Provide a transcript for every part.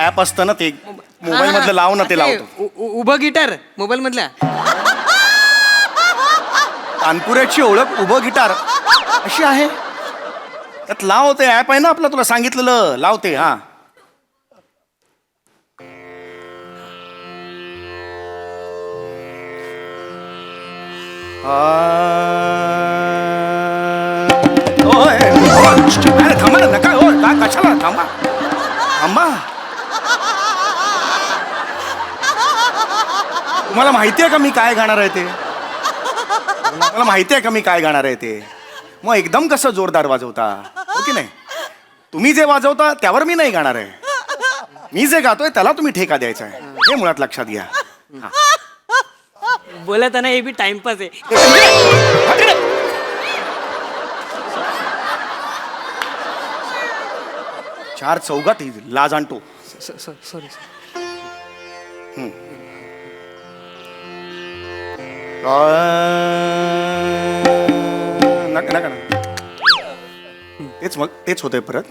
App असतं ना ते मोबाईल मधलं लाव ना ते लावतो. उभं गिटार मोबाईल मधल्या. कानपुऱ्याची ओळख उभं गिटार अशी आहे. त्यात लाव ते ऍप आहे ना आपलं तुला सांगितलेलं लावते. हा अरे थांबा ना नका हो का कशाला थांबा थांबा. तुम्हाला माहिती आहे का मी काय गाणार आहे ते? मला माहिती आहे का मी काय गाणार आहे ते? मग एकदम कसं जोरदार वाजवता हो की नाही? तुम्ही जे वाजवता त्यावर मी नाही गाणार आहे. मी जे गातोय त्याला तुम्ही ठेका द्यायचा आहे हे मुळात लक्षात घ्या. बोलत ना हे बी टाइमपास आहे. चार चौघात लाज आणतो. सॉरी. नका नका ना तेच मग तेच होतंय परत.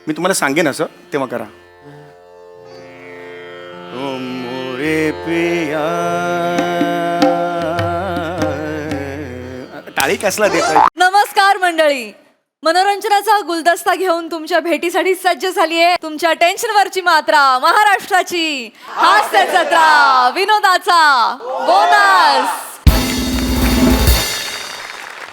मी तुम्हाला सांगेन असं तेव्हा करा. ओ मोरे पिया टाळी कसला देतोय? नमस्कार मंडळी, मनोरंजनाचा गुलदस्ता घेऊन तुमच्या भेटीसाठी सज्ज झाली आहे तुमच्या टेन्शनवरची मात्रा, महाराष्ट्राची हास्य जत्रा, विनोदाचा बोनस.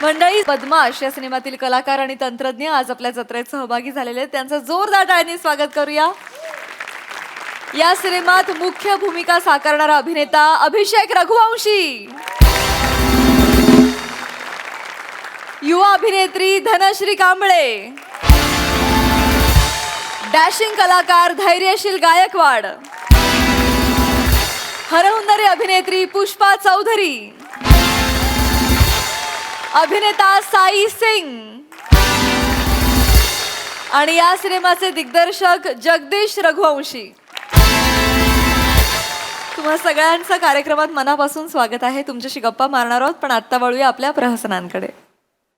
मंडळी, बदमाश या सिनेमातील कलाकार आणि तंत्रज्ञ आज आपल्या जत्रेत सहभागी झालेले आहेत. त्यांचं जोरदार टाळ्यांनी स्वागत करूया. या सिनेमात मुख्य भूमिका साकारणारा अभिनेता अभिषेक रघुवंशी, युवा अभिनेत्री धनश्री कांबळे, डॅशिंग कलाकार धैर्यशील गायकवाड, हरहुन्नरी अभिनेत्री पुष्पा चौधरी, अभिनेता साई सिंग आणि या सिनेमाचे दिग्दर्शक जगदीश रघुवंशी. तुम्हा सगळ्यांचं कार्यक्रमात मनापासून स्वागत आहे. तुमच्याशी गप्पा मारणार आहोत, पण आत्ता वळूया आपल्या प्रहसनांकडे.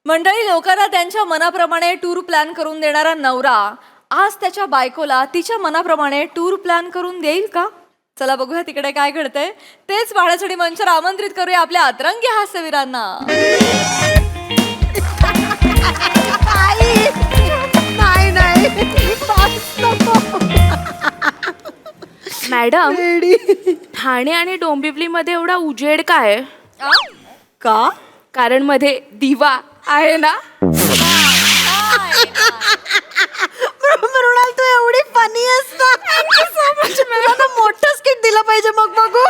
मंडळी, लोकांना त्यांच्या मनाप्रमाणे टूर प्लॅन करून देणारा नवरा आज त्याच्या बायकोला तिच्या मनाप्रमाणे टूर प्लॅन करून देईल का? चला बघूया तिकडे काय घडतंय. तेच पाहण्यासाठी मंचावर आमंत्रित करूया आपल्या अतरंगी हास्यवीरांना. मॅडम, ठाणे आणि डोंबिवलीमध्ये एवढा उजेड काय का? कारण मध्ये दिवा आहे ना. मृणाल, तू एवढी फनी असता. मला मोठं स्किट दिलं पाहिजे मग बघू.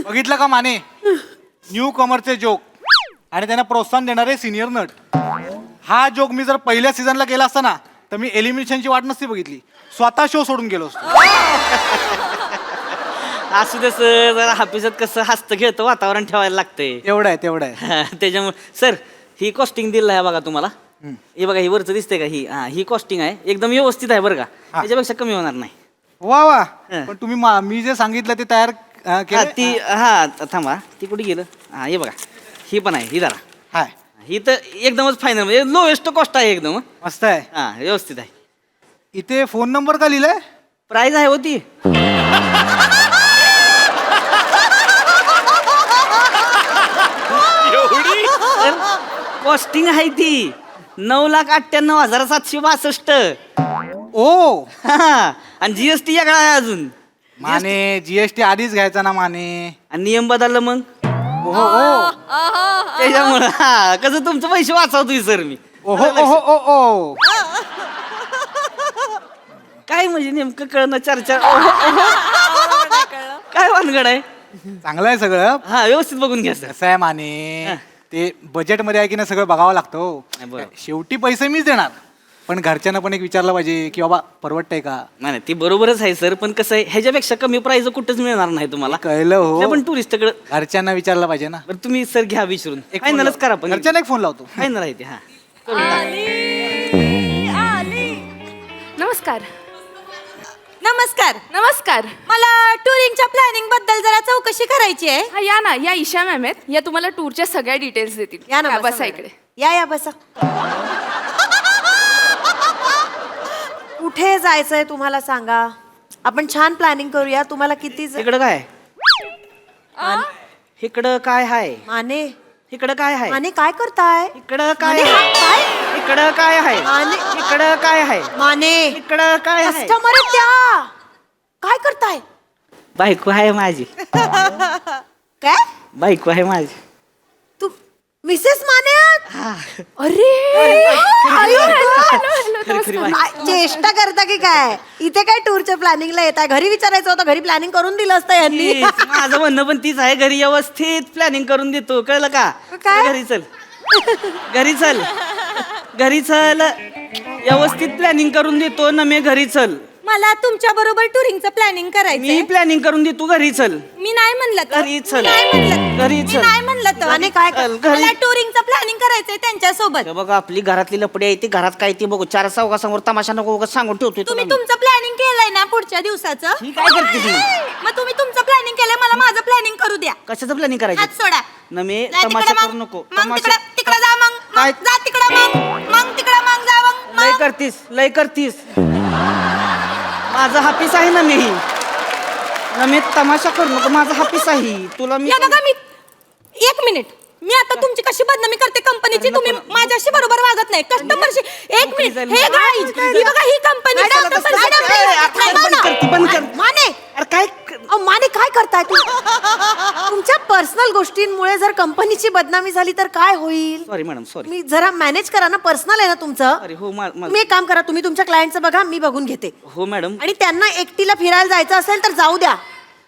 बघितलं का माने, न्यू कमरचे जोक आणि त्यांना प्रोत्साहन देणारे सिनियर नट. हा जोक मी जर पहिल्या सीझनला केला असता ना तर मी एलिमिनेशनची वाट नसती बघितली, स्वतः शो सोडून गेलो असतो. असू दे सर, जरा हापिसात कसं हसतं खेळतं वातावरण ठेवायला लागतंय. तेवढं आहे. त्याच्यामुळे सर ही कॉस्टिंग दिलं आहे बघा तुम्हाला. हे बघा, ही वरचं दिसते का? ही कॉस्टिंग आहे, एकदम व्यवस्थित आहे बरं का, त्याच्यापेक्षा कमी होणार नाही. वा पण तुम्ही मी जे सांगितलं ते तयार केलं. थांबा, ती कुठे गेलं? हे बघा, ही पण आहे, ही जरा हाय, ही तर एकदमच फायनल, म्हणजे लोएस्ट कॉस्ट आहे एकदम. मस्त आहे. व्यवस्थित आहे. इथे फोन नंबर का लिहिलाय? प्राइस आहे होती. कॉस्टिंग आहे ती 9,98,762. ओ आणि जीएसटी वेगळा आहे अजून. माने, जीएसटी आधीच घ्यायचा ना माने. आणि नियम बदललं मग ओहो त्याच्यामुळं कसं तुमचं पैसे वाचवतोय सर मी. ओहो काय म्हणजे नेमकं कळणं चर्चा काय वानगड आहे? चांगलं आहे सगळं. व्यवस्थित बघून घ्या सर. कसं आहे माने, ते बजेट मध्ये आहे की नाही सगळं बघावं लागतं. बरोबर. शेवटी पैसे मीच देणार, पण घरच्यांना पण एक विचारलं पाहिजे की बाबा परवडतंय का. नाही ती बरोबरच आहे सर, पण कसं आहे ह्याच्यापेक्षा कमी प्राइस कुठंच मिळणार नाही तुम्हाला. कळलं हो, पण टुरिस्टकडे घरच्यांना विचारलं पाहिजे ना. बरं तुम्ही सर घ्या विचारून. एक फायनलच करा, पण घरच्यांना एक फोन लावतो. फायनल आहे ते. नमस्कार. नमस्कार. नमस्कार. मला टुरिंगच्या प्लॅनिंग बद्दल जरा चौकशी करायची आहे. हा, या ना, या ईशा मॅम आहेत, या तुम्हाला टूरच्या सगळ्या डिटेल्स देतील. या ना, बसा बसा मॅडम. इकडे. या बसा. कुठे जायचंय तुम्हाला सांगा, आपण छान प्लॅनिंग करूया. तुम्हाला किती इकडं काय इकडं काय हाय माने इकडं काय हाय माने काय करताय? इकडं काय माने, आहे काय? इकडं काय आहे माने इकडं काय आहे माने इकडं काय आहे कस्टमर त्या काय करताय? बायको आहे माझी काय बायको आहे माझी तू मिसेस माने आहात? अरे आयो, खरी खरी बाई. काय चेष्टा करता की काय? इथे काय टूरच्या प्लॅनिंगला येत आहे? घरी विचारायचं होतं, घरी प्लॅनिंग करून दिलं असतं यांनी. तीच, माझं म्हणणं पण तीच आहे. घरी व्यवस्थित प्लॅनिंग करून देतो, कळलं का? काय? घरी चल घरी चल घरी चल व्यवस्थित प्लॅनिंग करून देतो ना. मी घरी चल. मला तुमच्या बरोबर टुरिंगचं प्लॅनिंग करायचं. मी प्लॅनिंग करून देतो. घरी चल. मी नाही म्हणलं तर. घरी चल. मी नाही म्हणलं. घरी मी चल. नाही म्हणलं तर. आणि काय चल, घरी. मला टुरिंगचं प्लॅनिंग करायचंय त्यांच्यासोबत. हे बघा आपली घरातली लपडी आहे ती घरात काय ती बघू. चार चौघासमोर तमाशा नको उगाच सांगून ठेवतोय तुला तुम्ही मी. तुमचं प्लॅनिंग केलंय ना पुढच्या दिवसाचं. ही काय करते ती? मग तुम्ही तुमचं प्लॅनिंग केलंय, मला माझं प्लॅनिंग करू द्या. कशाचं प्लॅनिंग करायचं हात सोडा. न मी जा तमाशा तिकडं करू मग. नको. मग तमाशा तिकडं जा मग. काय? मग जा तिकडं मग तिकडं मग जा मग. लय करतीस लय करतीस. माझं हापीस आहे ना मी तमाशा करू नको. माझं हापीस आहे तुला मी या बघा मी 1 मिनिट. मी आता तुमची कशी बदनामी करते कंपनीची. तुम्ही माझ्याशी बरोबर वागत नाही कस्टमरशी. 1 मिनिट. हे गाईज, ही बघा ही कंपनी. बंद कर. माने अरे काय अहो, माने काय करताय तू? तुमच्या पर्सनल गोष्टींमुळे जर कंपनीची बदनामी झाली तर काय होईल? Sorry madam sorry. मी जरा मॅनेज करा ना, पर्सनल आहे ना तुमचं. अरे हो तुम्ही एक काम करा, तुम्ही तुमच्या क्लायंटचं बघा, मी बघून घेते. हो मॅडम. आणि त्यांना एकटीला फिरायला जायचं असेल तर जाऊ द्या.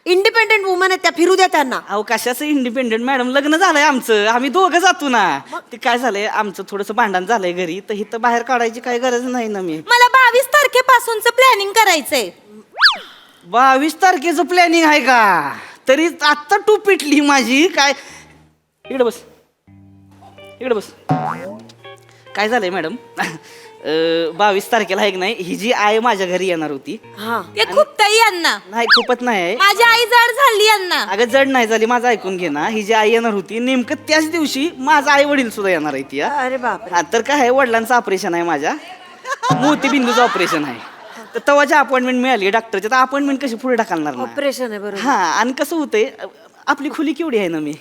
इंडिपेंडेंट वुमन आहेत त्या, फिरू द्या त्यांना. अहो कशाचं इंडिपेंडेंट मॅडम, लग्न झालंय आमचं. आम्ही दोघं जातो ना. ते काय झालंय आमचं थोडंसं भांडण झालंय घरी, तर इथं बाहेर काढायची काही गरज नाही ना. मी मला 22 तारखेपासूनच प्लॅनिंग करायचंय. 22 तारखेचं प्लॅनिंग आहे का? तरी आत्ता टू पिटली माझी. काय इकडे बस इकडे बस. काय झालंय मॅडम 22 तारखेला आहे की नाही, ही जी आई माझ्या घरी येणार होती. हा ते खूप ताई यांना. नाही खूपच नाही आहे. माझी आई जड झाली यांना. अगं जड नाही झाली, माझं ऐकून घे ना. ही जी आई येणार होती नेमकं त्याच दिवशी माझा आई वडील सुद्धा येणार आहे ती. अरे बाप हा तर काय आहे, वडिलांचं ऑपरेशन आहे माझ्या. मोतीबिंदूचं ऑपरेशन आहे. तर तेव्हाची अपॉइंटमेंट मिळाली डॉक्टरची. तर अपॉइंटमेंट कशी पुढे ढकलणार ना. ऑपरेशन आहे बरोबर. हा आणि कसं होतंय, आपली खोली केवढी आहे ना. मी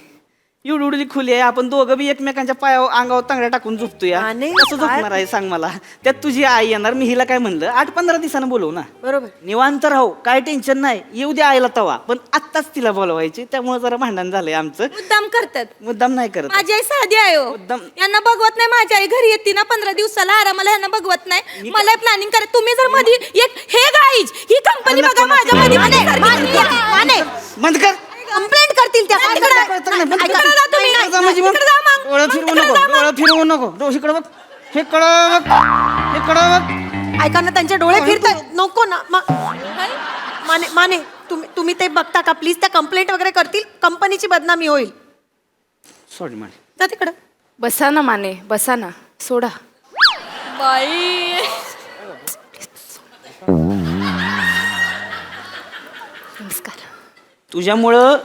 एवढी खोली आहे. आपण दोघं बी एकमेकांच्या पायावर अंगावर तांगड्या टाकून झोपतोय. आणि कसं काय? झोपणार आहे सांग मला. त्यात तुझी आई येणार. मी हिला काय म्हणलं 8-15 दिवसानं बोलवू ना. बरोबर. निवांत राहू, काय टेन्शन नाही. येऊ द्या आईला तवा. पण आत्ताच तिला बोलवायची. त्यामुळे जरा भांडण झालंय आमचं. मुद्दाम करतात. मुद्दाम नाही करत. माझी आई साधी आहे हो. मुद्दाम. यांना बघवत नाही. माझी आई घरी येते ना 15 दिवसाला आरामाला, यांना बघवत नाही. मला प्लॅनिंग करा. तुम्ही जर मध्ये एक हे गाईज ही कंपनी बघा माझ्या मध्ये माने बंद कर. कंप्लेंट करतील त्या. म्हणजे मग डोळं फिरवू नको. डोळं फिरवू नको. इकडं बघ. इकडं बघ. इकडं बघ. ऐका ना, त्यांचे डोळे फिरतात. नको ना माने माने तुम्ही ते बघता का प्लीज? त्या कंप्लेंट वगैरे करतील, कंपनीची बदनामी होईल. Sorry madam. जा तिकडं. बसा ना माने, बसा ना, सोडा. बाई नमस्कार. तुझ्यामुळं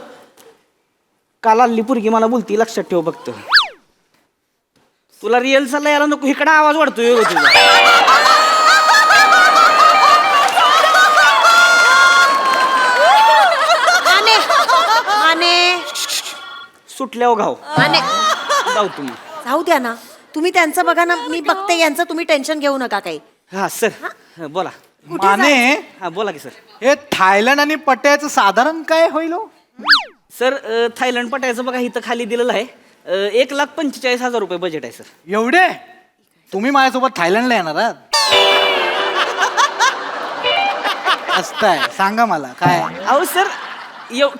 काल आली पोरगी मला बोलती, लक्षात ठेव फक्त. तुला रिअल्सला यायला नको. इकडं आवाज वाढतोय हो तुझा. माने माने सुटल्यावर घाव माने जाऊ तुम्ही. जाऊ द्या ना. तुम्ही त्यांचं बघा ना, मी बघते यांचं. तुम्ही टेन्शन घेऊ नका काही. हा सर. हा, बोला. माने हा बोला की सर. हे थायलंड आणि पट्ट्याचं साधारण काय होईल हो? सर थायलंड पटायचं बघा इथं खाली दिलेलं आहे. 1,45,000 रुपये बजेट आहे सर. एवढे? तुम्ही माझ्यासोबत थायलंडला येणार आहात? असताय सांगा मला काय. अहो सर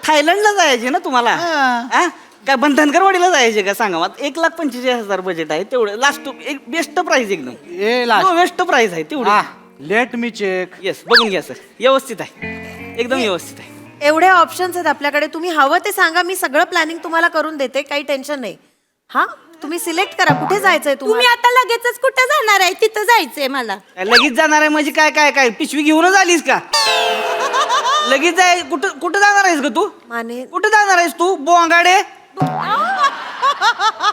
थायलंडला जायचे ना तुम्हाला. हा? काय बंधनकरवाडीला जायचे का सांगा मला. 1,45,000 बजेट आहे तेवढं. लास्ट एक बेस्ट प्राइस एकदम. ए लास्ट बेस्ट प्राइस आहे तेवढं. Let me check. येस बघून घ्या सर. व्यवस्थित आहे एकदम व्यवस्थित आहे. एवढे ऑप्शन्स आहेत आपल्याकडे. तुम्ही हवं ते सांगा, मी सगळं प्लॅनिंग तुम्हाला करून देते. काही टेन्शन नाही. हा तुम्ही सिलेक्ट करा कुठे जायचंय तुम्ही तुम्ही आता लगेचच कुठं जाणार आहे तिथं जायचंय मला लगेच जाणार आहे म्हणजे काय काय काय पिशवी घेऊनच आलीस का लगेच जाय कुठं कुठं जाणार आहेस ग तू माने कुठं जाणार आहेस तू बोंगाडे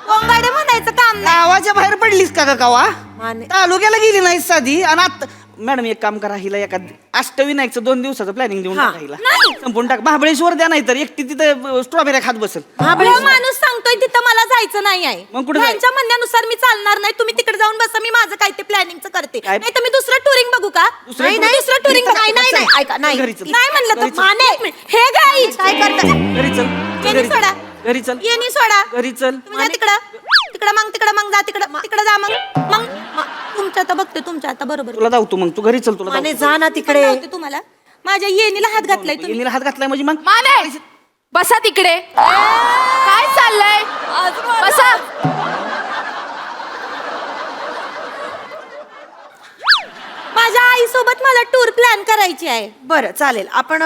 कोंगाडे म्हणायचं काम नाही गावाच्या बाहेर पडलीस का ग कावा माने तालुक्याला गेली नाहीस साधी आणि आता मॅडम एक काम करा हिला एका अष्टविनायकचं 2 दिवसाचं प्लॅनिंग देऊन हा. टाका हिला संपून टाक महाबळेश्वर द्या नाही तर एकटी तिथं स्ट्रॉबेरी खात बसल आपला माणूस सांगतोय तिथं मला जायचं नाही आहे मग कुठं जाय- त्यांच्या म्हणण्यानुसार मी चालणार नाही तुम्ही तिकडे जाऊन बसा मी माझं काय ते प्लॅनिंगचं करते काय? नाही तर मी दुसरं टुरिंग बघू का दुसरं नाही टुरिंग? दुसरं टुरिंग नाही नाही नाही ऐका नाही घरी चल. नाही म्हणलं घरी तर चल. माने हे गाई काय करता घरी चल येणी घरी सोडा. घरी चल येणी सोडा घरी चल तुम्ही जा तिकडं तिकडं मग जा तिकडं जा मग तुमच्या आता बघते तुमच्या आता बरोबर तुला धावतो मग तू घरी चल तुला माने धावतो. जा ना तिकडे लावते तुम्हाला माझ्या येणीला हात घातलाय तुम्ही येणीला हात घातलाय म्हणजे मग माने बसा तिकडे काय चाललंय बसा माझ्या आई सोबत मला टूर प्लॅन करायची आहे बरं चालेल आपण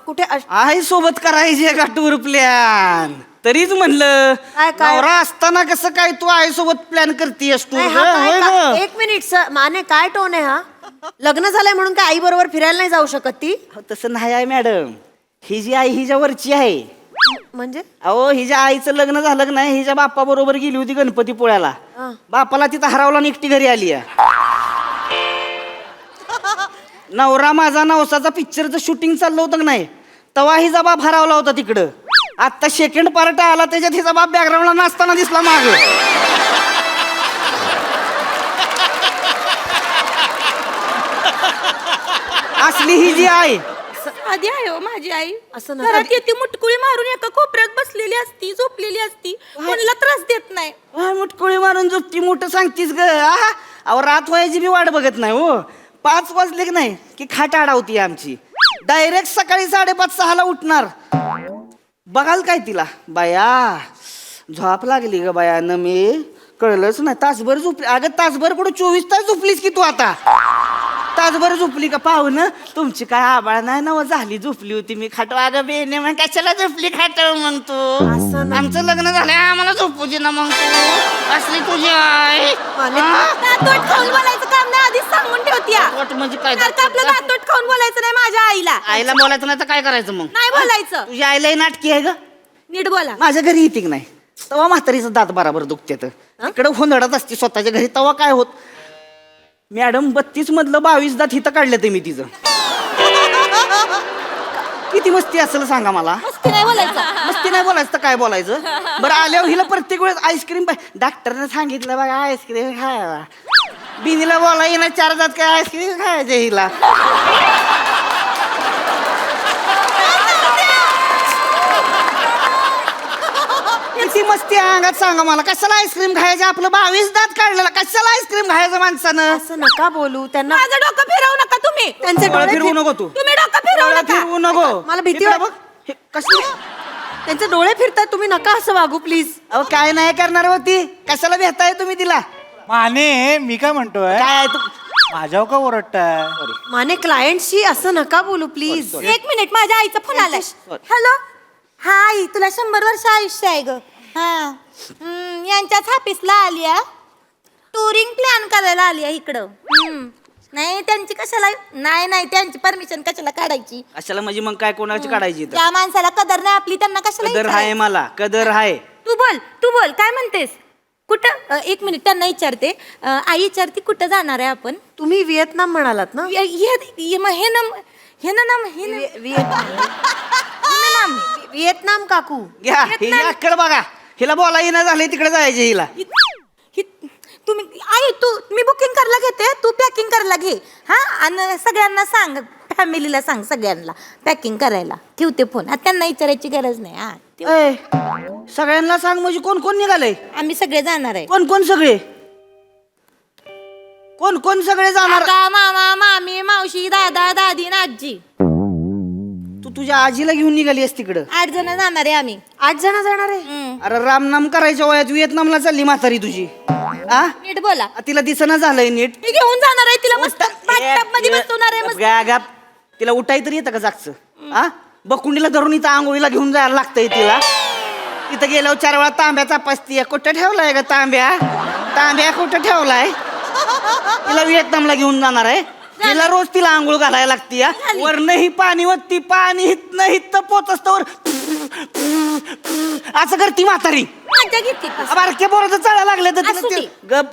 कुठे आई सोबत करायची का टूर प्लॅन तरीच म्हणलं काय? नवरा असताना कसं काय तू आई सोबत प्लॅन करतेस तू नाही, हा काय का- एक मिनिट सर माने काय टोन आहे हा लग्न झालंय म्हणून काय आई बरोबर फिरायला नाही जाऊ शकत ती तसं नाही आहे मॅडम ही जी आई हिच्या वरची आहे म्हणजे अहो हिच्या आईचं लग्न झालं की नाही हिच्या बाप्पा बरोबर गेली होती गणपतीपुळ्याला हा. बापाला तिथं हरवला आणि एकटी घरी आली आहे. नवरा माझा नवसाचा पिक्चरचं शूटिंग चाललं होतं की नाही तेव्हा हिचा बाप हरवला होता तिकडं आता सेकंड पार्ट आला त्याच्यात हिचा बाप बॅकग्राऊंडला नाचताना दिसला माग असली ही जी आहे आधी आहे हो माझी आई असं नका- घरात येते मुटकुळी मारून एका कोपऱ्यात बसलेली असती झोपलेली असती कोणाला त्रास देत नाही मुटकुळी मारून झोपती मोठं सांगतीस ग आहा. अहो रात व्हायची बी वाट बघत नाही हो 5 वाजले की नाही की खाट आडावती आमची डायरेक्ट सकाळी 5:30-6ला उठणार बघाल काय तिला बाया झोप लागली ग बायानं मी कळलंच नाही तासभर झोपली अगं तासभर कुठं 24 तास झोपलीस की तू आता तासभर झोपली का पाहुणं तुमची काय आबाळ नाही ना झाली झोपली होती मी खाटव अगं बेने मग कशाला झोपली खाटव मग तू आमचं लग्न झालं आम्हाला झोपू दे ना मग तू असली तुझी आई दातोट खाऊन बोलायचं काम नाही आधीच सांगून ठेवती या. वाट म्हणजे काय सारखं आपलं दातोट खाऊन बोलायचं नाही माझ्या आईला आईला बोलायचं नाही तर काय करायचं मग नाही बोलायचं तुझी आईलाही नाटकी आहे ग नीट बोला माझ्या घरी येते की नाही तेव्हा म्हातारीचं दात बराबर दुखते इकडं हुंदडत असते स्वतःच्या घरी तेव्हा काय होत मॅडम 32 मधलं 22 दात हिथं काढलं ते मी तिचं किती मस्ती असेल सांगा मला मस्ती नाही बोलायचं मस्ती नाही बोलायचं तर काय बोलायचं बरं आल्यावर हिला प्रत्येक वेळेस आईस्क्रीम डॉक्टरने सांगितलं बघा आईस्क्रीम खायला बिनीला बोला येणार 4 दात काय आईस्क्रीम खायचे हिला किती मस्ती आहे अंगात सांगा मला कशाला आईस्क्रीम खायचं आपलं 22 दात काढलेला कशाला आईस्क्रीम खायचं माणसानं असं नका बोलू त्यांना माझं डोकं फिरवू नका तुम्ही त्यांचे डोळे डोळे फिरवू नको तू तुम्ही डोकं फिरवू डोळे नका फिरवू नको मला भीती इकडं वाट- बघ. हे कसली त्यांचे डोळे फिरतात तुम्ही नका असं वागू प्लीज अहो काय नाही करणार होती कशाला भेटताय तुम्ही तिला माने मी काय म्हणतोय काय आहे तू माझ्यावर का ओरडताय माने क्लायंटशी असं नका बोलू प्लीज एक मिनिट माझ्या आईचा फोन आलाय Sorry. हॅलो हा आई तुला 100 वर्ष आयुष्य आहे ग हा यांच्याच ऑफिसला आली आहे टुरिंग प्लॅन करायला आली आहे इकडं नाही त्यांची कशाला नाही त्यांची परमिशन कशाला काढायची कशाला म्हणजे मग काय कोणाची काढायची इथं? त्या माणसाला कदर नाही आपली त्यांना कशाला कदर विचारायचं? आहे मला कदर आहे तू बोल काय म्हणतेस कुठं एक मिनिट त्यांना विचारते आई विचारते कुठं जाणार आहे आपण तुम्ही व्हिएतनाम म्हणालात ना व्हिएतनाम काकू घ्या हिला अक्कल बघा हिला बोला येणं झालंय तिकडे जायचे हिला तुम्ही आई मी बुकिंग करायला घेते तू पॅकिंग करायला घे हा आणि सगळ्यांना सांग फॅमिलीला सांग सगळ्यांना पॅकिंग करायला ठेवते फोन आता त्यांना विचारायची गरज नाही हा ठेव. ए, सगळ्यांना सांग म्हणजे कोण कोण निघालंय आम्ही सगळे जाणार आहे कोण कोण सगळे कोण कोण सगळे जाणार काका मामा मामी मावशी दादा दादी आणि आजी तू तुझ्या आजीला घेऊन निघालीस तिकडं 8 जण जाणार आहे आम्ही 8 जण जाणार आहे अरे रामनाम करायच्या वयात व्हिएतनामला चालली म्हातारी तुझी आ नीट बोला तिला दिसना झालंय नीट मी घेऊन जाणार आहे तिला मस्त बाथटब मध्ये बसवणार आहे मस्त गाप तिला उठाय तरी येतं का जागचं आ बकुंडीला धरून इथं आंघोळीला घेऊन जायला लागतंय तिला तिथं गेल्यावर 4 वेळा तांब्याचा पसतीय. कुठं ठेवलाय ग तांब्या? तांब्या कुठं ठेवलाय? तिला व्हिएतनामला घेऊन जाणार आहे. तिला रोज तिला आंघोळ घालायला लागती. वरनं ही पाणी वरती पाणी हितनं हित पोचस्तवर असं करती म्हातारी. मजा घेतली का? बारक्या पोराचं चढा लागले तर असू दे. गप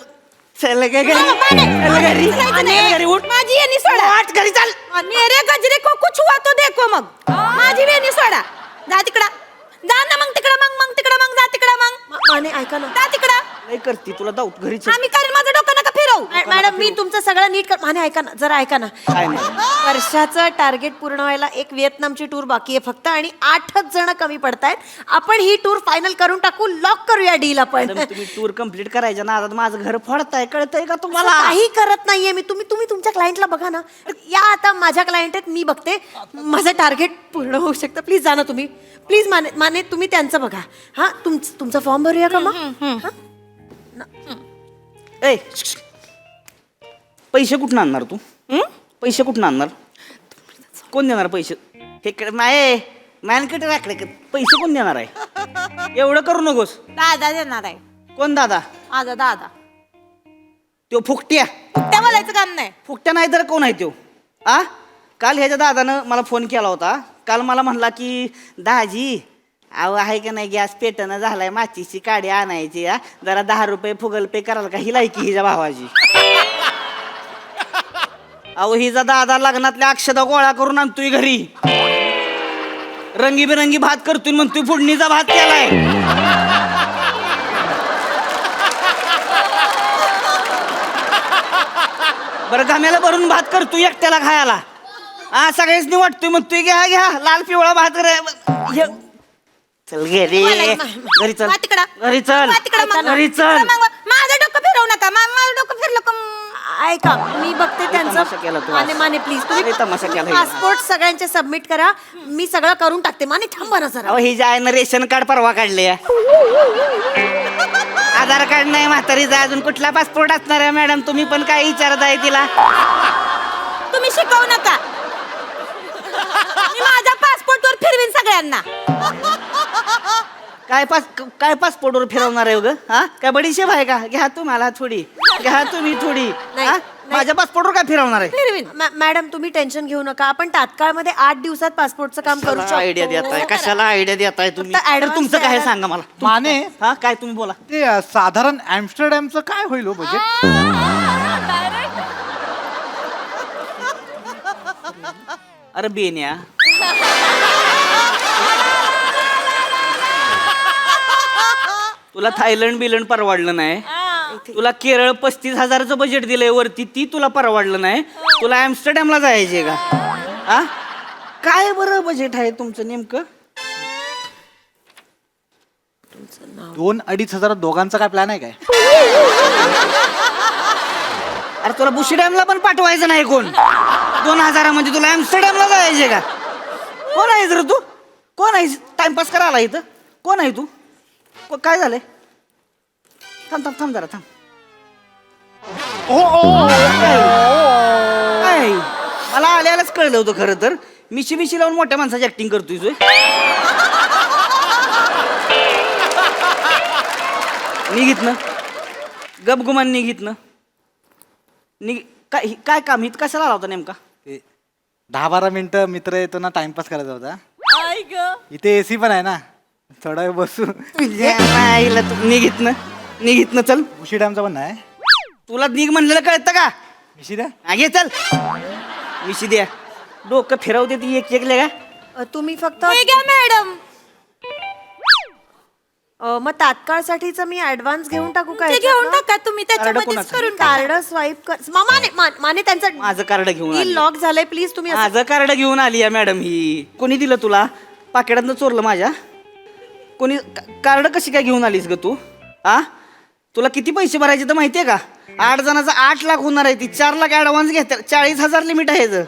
चल गे घरी. हो, माने. चल घरी. माने. घरी उठ. माझी वेणी सोडा. वाट घरी चाल. मेरे गजरे को कुछ हुआ तो देखो मग. माझी वेणी सोडा. जा तिकडं. जा ना मग तिकडं मग तिकडं मग जा तिकडं मग. माने ऐका ना. जा तिकडं. नाही करती तुला दाऊत घरी चल. आम्ही करेन माझं डोकं नका फिरवू. मॅडम मी तुमचं सगळं नीट कर. माने ऐका ना, जरा ऐका ना. काय नाही. वर्षाचं टार्गेट पूर्ण व्हायला एक व्हिएतनामची टूर बाकी आहे फक्त आणि 8च जण कमी पडतायत. आपण ही टूर फायनल करून टाकू. लॉक करूया डील आपण. मॅडम, तुम्ही टूर कम्प्लीट करायच्या ना. आता माझं घर फोडताय. कळतंय का मला तुम्हाला? काही करत नाहीये मी. तुम्ही तुमच्या क्लायंटला बघा ना. या आता माझ्या क्लायंट आहेत, मी बघते. माझं टार्गेट पूर्ण होऊ शकतं. प्लीज जा ना तुम्ही. प्लीज माने तुम्ही त्यांचं बघा. हा तुमचा फॉर्म भरूया का मग? हा? ए पैसे कुठून आणणार तू? पैसे कुठून आणणार? कोण देणार पैसे? हे नाही मॅनकडे राखले पैसे कोण देणार आहे? एवढं करू नकोस. दादा देणार आहे. कोण दादा? माझा दादा. तो फुकट्या. त्या बोलायचं काम नाही. फुकट्या नाही तर कोण आहे तो? आ काल ह्याच्या दादानं मला फोन केला होता. काल मला म्हणला की दाजी अहो आहे का नाही गॅस पेटणं झालाय, माचीची काडी आणायची. जरा 10 रुपये फुगल पे कराल का? ही लायकी हिच्या भावाची. अहो हिचा दादा लग्नातल्या अक्षदा गोळा करून आणतोय घरी. रंगीबेरंगी भात करतोय म्हणतोय फोडणीचा भात केलाय. बरं घाम्याला भरून भात करतोय एकट्याला खायला. हा सगळ्यांनी वाटतोय म्हणतोय घ्या घ्या लाल पिवळा भात चल घरी. घरी चल. वा तिकडं. घरी चल. वा तिकडं मग. घरी चल. मग माझं डोकं फिरवू नका. माझं डोकं फिरलं का ऐका मी बघते तमाशा केला त्यांचं. तू माने आज. माने प्लीज लय तमाशा केला हे. पासपोर्ट सगळ्यांचे सबमिट करा. मी सगळं करून टाकते. माने थांबा ना जरा. अहो ही जे आहे ना रेशन कार्ड परवा काढले. आधार कार्ड नाही म्हातारीचा. अजून कुठला पासपोर्ट असणार आहे मॅडम? तुम्ही पण काय विचारताय तिला? तुम्ही शिकवू नका. मी माझ्या पासपोर्टवर फिरवीन सगळ्यांना. काय पासपोर्टवर फिरवणार आहे ग? हा काय बडीशेप आहे का? घ्या तुम्हाला थोडी. घ्या तुम्ही थोडी. हा? माझ्या पासपोर्टवर काय फिरवणार आहे? फिरवीन. मॅडम तुम्ही टेन्शन घेऊ नका. आपण तात्काळमध्ये 8 दिवसात पासपोर्टचं काम करू शकतो. आयडिया देताय. कशाला आयडिया देताय तुम्ही? फक्त advance तुमचं काय आहे द्यायला- सांगा मला. माने हा काय तुम्ही बोला. ते साधारण ॲम्स्टरडॅमचं काय होईल हो बजेट? अरे बेन्या तुला थायलंड बिलंड परवडलं नाही. तुला केरळ 35,000चं बजेट दिलंय वरती, ती तुला परवडलं नाही. तुला ॲम्स्टरडॅमला जायचे का? हा काय बरं बजेट आहे तुमचं नेमकं? 2-2.5 हजार दोघांचा काय प्लॅन आहे काय? अरे तुला बुशी डॅमला पण पाठवायचं नाही कोण. 2,000 म्हणजे तुला ॲम्स्टरडॅमला जायचे का? कोण आहेस रे तू? कोण आहेस? टाइमपास करायला इथं? कोण आहे तू? काय झालंय? थांब थांब थांब जरा थांब. काय? मला आल्यालाच कळलं होतं खरं तर. मिशी लावून मोठ्या माणसाची ऍक्टिंग करतोय तू. निघित ना गपगुमान निघित ना काय काय काम इथं कशाला आला होता नेमका? 10-12 मिनिटं मित्र येतो ना, टाइमपास करायचा होता. इथे एसी पण आहे ना, थोडा वेळ बसू. निघित ना चल. उशी डॅमचा पण नाही. तुला निघ म्हणलेलं कळतं का? मिशी द्या. आगे चल. मिशी द्या. डोकं फिरवते ती एक का? तुम्ही फक्त हे घ्या मॅडम. मग तात्काळसाठीचं मी ऍडव्हान्स घेऊन टाकू का? ते घेऊन टाका तुम्ही त्याच्यामध्येच कोणाचं? करून टाका. कार्ड स्वाईप कर. माने त्यांचं माझं कार्ड घेऊन आली. लॉक झालंय. प्लीज तुम्ही असं- माझं कार्ड घेऊन आली आहे मॅडम ही. कोणी दिलं तुला? पाकिटातनं चोरलं माझ्या? कोणी कार्ड कशी काय घेऊन आलीस ग तू? आ तुला किती पैसे भरायचे तर माहितीये का? 8 जणांचा 8 लाख होणार आहे. ती 4 लाख ऍडव्हान्स घेते. 40,000 लिमिट आहे ह्याचं.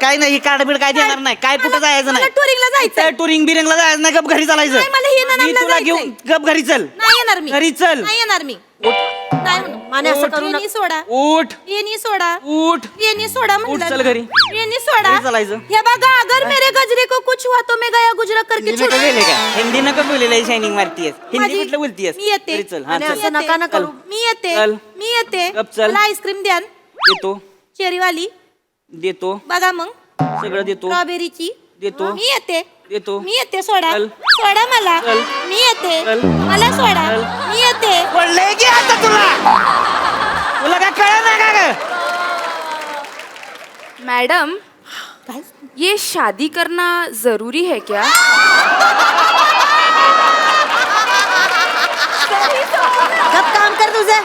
काय नाही कार्ड बिड काय देणार नाही. काय कुठं जायचं मला नाही. टुरिंगला जायचंय. टुरिंग बिरिंगला जायचं नाही. गप घरी चालायचं. नाही, मला हिनानामला मी तुला जायचंय. घेऊन गप घरी चल. नाही येणार मी. घरी चल. नाही येणार मी. उठ. नाही होणार. माने असं करू येणी सोडा उठ येणी सोडा उठ येणी सोडा म्हणलं चल घरी. येणी सोडा घरी चालायचं. हे बघा अगर मेरे गजरे को कुछ हुआ तो मैं गया गुजरा करके हिंदी नका बोलले का हिंदी नका बोललेलं आहे शायनिंग मारतीयस हिंदी माझी- कुठलं बोलतीयस मी येते. घरी चल हा आणि चल असं नका ना करू. मी येते चल. मी येते गप चल. मला आईस्क्रीम द्या देतो चेरीवाली देतो बघा मग सगळं देतो स्ट्रॉबेरीची देतो. मी येते देतो. मी येते सोडा चल. सोडा मला चल. मी येते चल. मला सोडा चल. मी येते पडलंय की आता तुला काय कळलं नाही का ग? मैडम ये शादी करना जरूरी है क्या? गप काम कर तुझं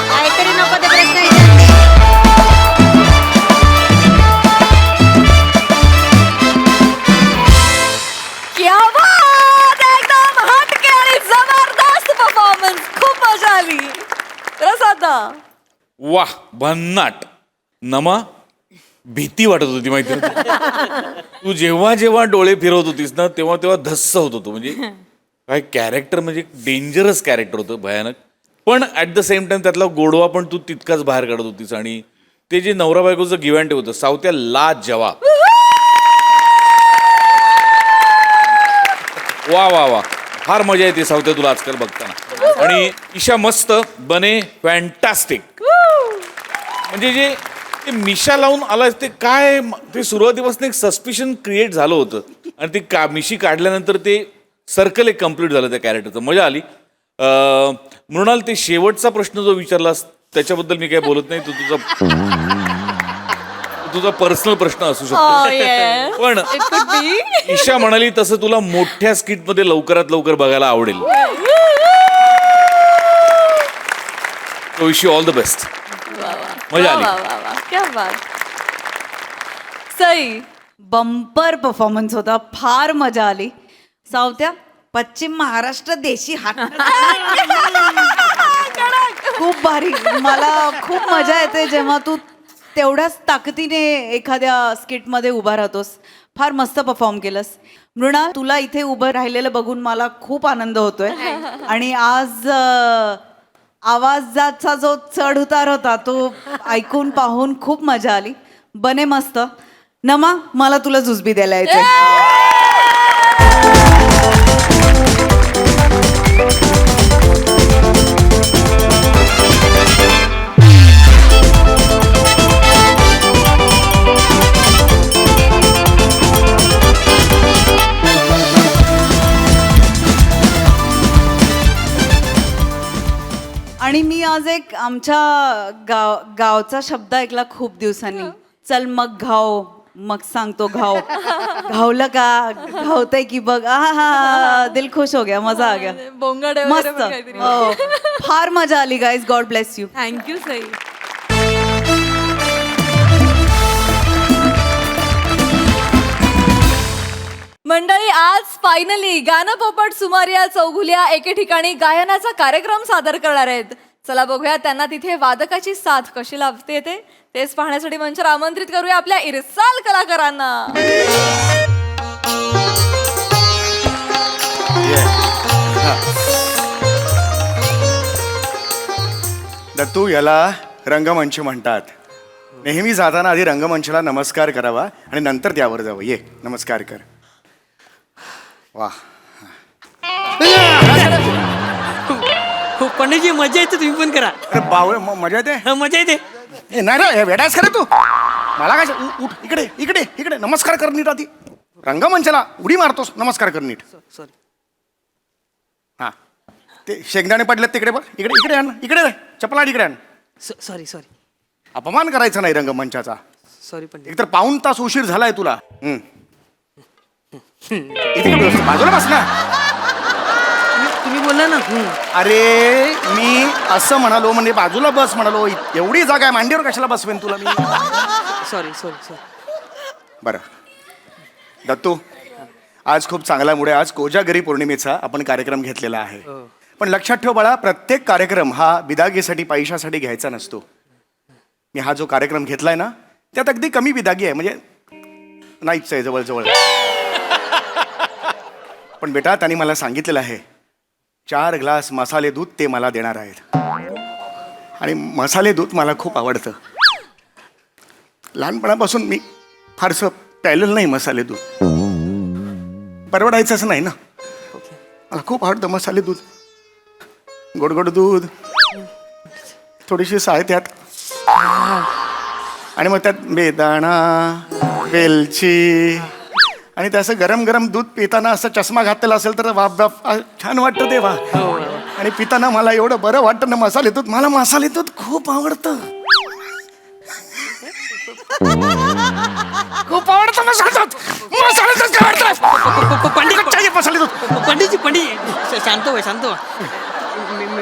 काहीतरी नको ते प्रश्न विचार. क्या बात! एकदम हटके आणि जबरदस्त परफॉर्मन्स, खूप मजा आली. प्रसादा वाह भन्नाट. नमा भीती वाटत होती माहिती आहे? तू जेव्हा जेव्हा डोळे फिरवत होतीस ना तेव्हा तेव्हा धस्स होत होतो. म्हणजे काय कॅरेक्टर, म्हणजे डेंजरस कॅरेक्टर होतं, भयानक. पण ऍट द सेम टाइम त्यातला गोडवा पण तू तितकाच बाहेर काढत होतीस. आणि ते जे नवरा बायकोचं गिव्ह अँड टेक होतं सावत्या ला जवाब. वा वा वा, फार मजा येते सावत्या तुला आजकाल बघताना. आणि ईशा मस्त, बने फॅन्टास्टिक. म्हणजे जे ते मिशा लावून आलास ते काय, ते सुरुवातीपासून एक सस्पिशन क्रिएट झालं होतं आणि ती मिशी काढल्यानंतर ते सर्कल एक कम्प्लीट झालं त्या कॅरेक्टरचं. मजा आली. मृणाल, ते शेवटचा प्रश्न जो विचारलास त्याच्याबद्दल मी काही बोलत नाही. तुझा पर्सनल प्रश्न असू शकतो. पण ईशा म्हणाली तसं तुला मोठ्या स्किटमध्ये लवकरात लवकर बघायला आवडेल. Wish you all the best. मजा आली. क्या बात. सई बंपर परफॉर्मन्स होता, फार मजा आली. सावत्या पश्चिम महाराष्ट्र देशी हात खूप भारी. मला खूप मजा येते जेव्हा तू तेवढ्याच ताकदीने एखाद्या स्किटमध्ये उभा राहतोस. फार मस्त परफॉर्म केलंस. मृणाल, तुला इथे उभं राहिलेलं बघून मला खूप आनंद होतोय. आणि आज आवाजाचा जो चढ उतार होता तो ऐकून पाहून खूप मजा आली. बने मस्त. नमा, मला तुला जुजबी द्यायला यायचंय. आणि मी आज एक आमच्या गावचा शब्द ऐकला खूप दिवसांनी. चल मग घाव, मग सांगतो घाव. घावलं का, घावतंय की बघ. हा, दिल खुश हो गया, मजा आ गया. बोंगाडे मस्त. हो, फार मजा आली guys. God bless you. Thank you Sai. मंडळी, आज फायनली गाणं पोपट सुमारिया चौगुल्या एके ठिकाणी गायनाचा कार्यक्रम सादर करणार आहेत. चला बघूया त्यांना तिथे वादकाची साथ कशी लाभते तेच पाहण्यासाठी मंचावर आमंत्रित करूया आपल्या इरसाल कलाकारांना. दत्तू, याला रंगमंच म्हणतात. नेहमी जाताना आधी रंगमंचाला नमस्कार करावा आणि नंतर त्यावर जावं. ये, नमस्कार कर. वा, पंडितजी मजा येते, तुम्ही पण करा. अरे बावळे, मजा येते. मजा येते. ए, नाही रे, वेडायस खरं तू. मला काय उठ, इकडे इकडे इकडे. नमस्कार कर नीट आधी. रंगमंचाला उडी मारतोस, नमस्कार कर नीट. सॉरी. हा, ते शेंगदाणे पडलेत तिकडे बघ. इकडे इकडे आण, इकडे रे. चपला इकडे आण. सॉरी सॉरी अपमान करायचा नाही रंगमंचाचा. सॉरी पंडित. एकतर पाऊण तास उशीर झालाय तुला. इथे बस, बाजूला बस ना. तुम्ही बोलला ना. अरे मी असं म्हणालो, म्हणजे बाजूला बस म्हणालो. एवढी जागा आहे, मांडीवर कशाला बसवेन तुला मी. Sorry sorry sorry. बरं दत्तू, आज खूप चांगला मूड आहे. आज कोजागरी पौर्णिमेचा आपण कार्यक्रम घेतलेला आहे. पण लक्षात ठेव बाळा, प्रत्येक कार्यक्रम हा बिदागीसाठी, पैशासाठी घ्यायचा नसतो. मी हा जो कार्यक्रम घेतलाय ना त्यात अगदी कमी बिदागी आहे, म्हणजे नाहीच आहे जवळजवळ. पण बेटा, त्यांनी मला सांगितलेलं आहे 4 ग्लास मसाले दूध ते मला देणार आहेत. आणि मसाले दूध मला खूप आवडतं. लहानपणापासून मी फारसं प्यायलेलं नाही मसाले दूध, परवडायचंच नाही ना. मला खूप आवडतं मसाले दूध, गोड गोड दूध, थोडीशी साय त्यात, आणि मग त्यात बेदाणा, वेलची, आणि ते असं गरम गरम दूध पिताना असं चष्मा घातलेला असेल तर वाफ वाफ छान वाटतं तेव्हा. आणि पिताना मला एवढं बरं वाटतं ना मसाले दूध. मला मसाले दूध खूप आवडतं, खूप आवडतं मसाले दूध. मसाले दूध काय आवडतं? पंडित मसाले दूध. पंडितजी शांत व्हा, शांत व्हा.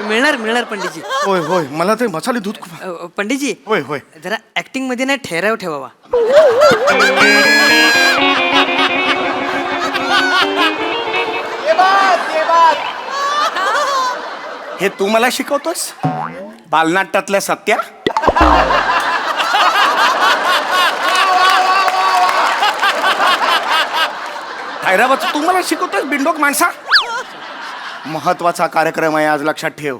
मिळणार पंडितजी. होय होय, मला ते मसाले दूध खूप. पंडितजी, होय होय. जरा ऍक्टिंग मध्ये ना ठहराव ठेवावा. हे तू मला शिकवतोस बालनाट्यातल्या सत्या? हैराबाद तू मला शिकवतोस बिंडोक माणसा? महत्वाचा कार्यक्रम आहे आज, लक्षात ठेव.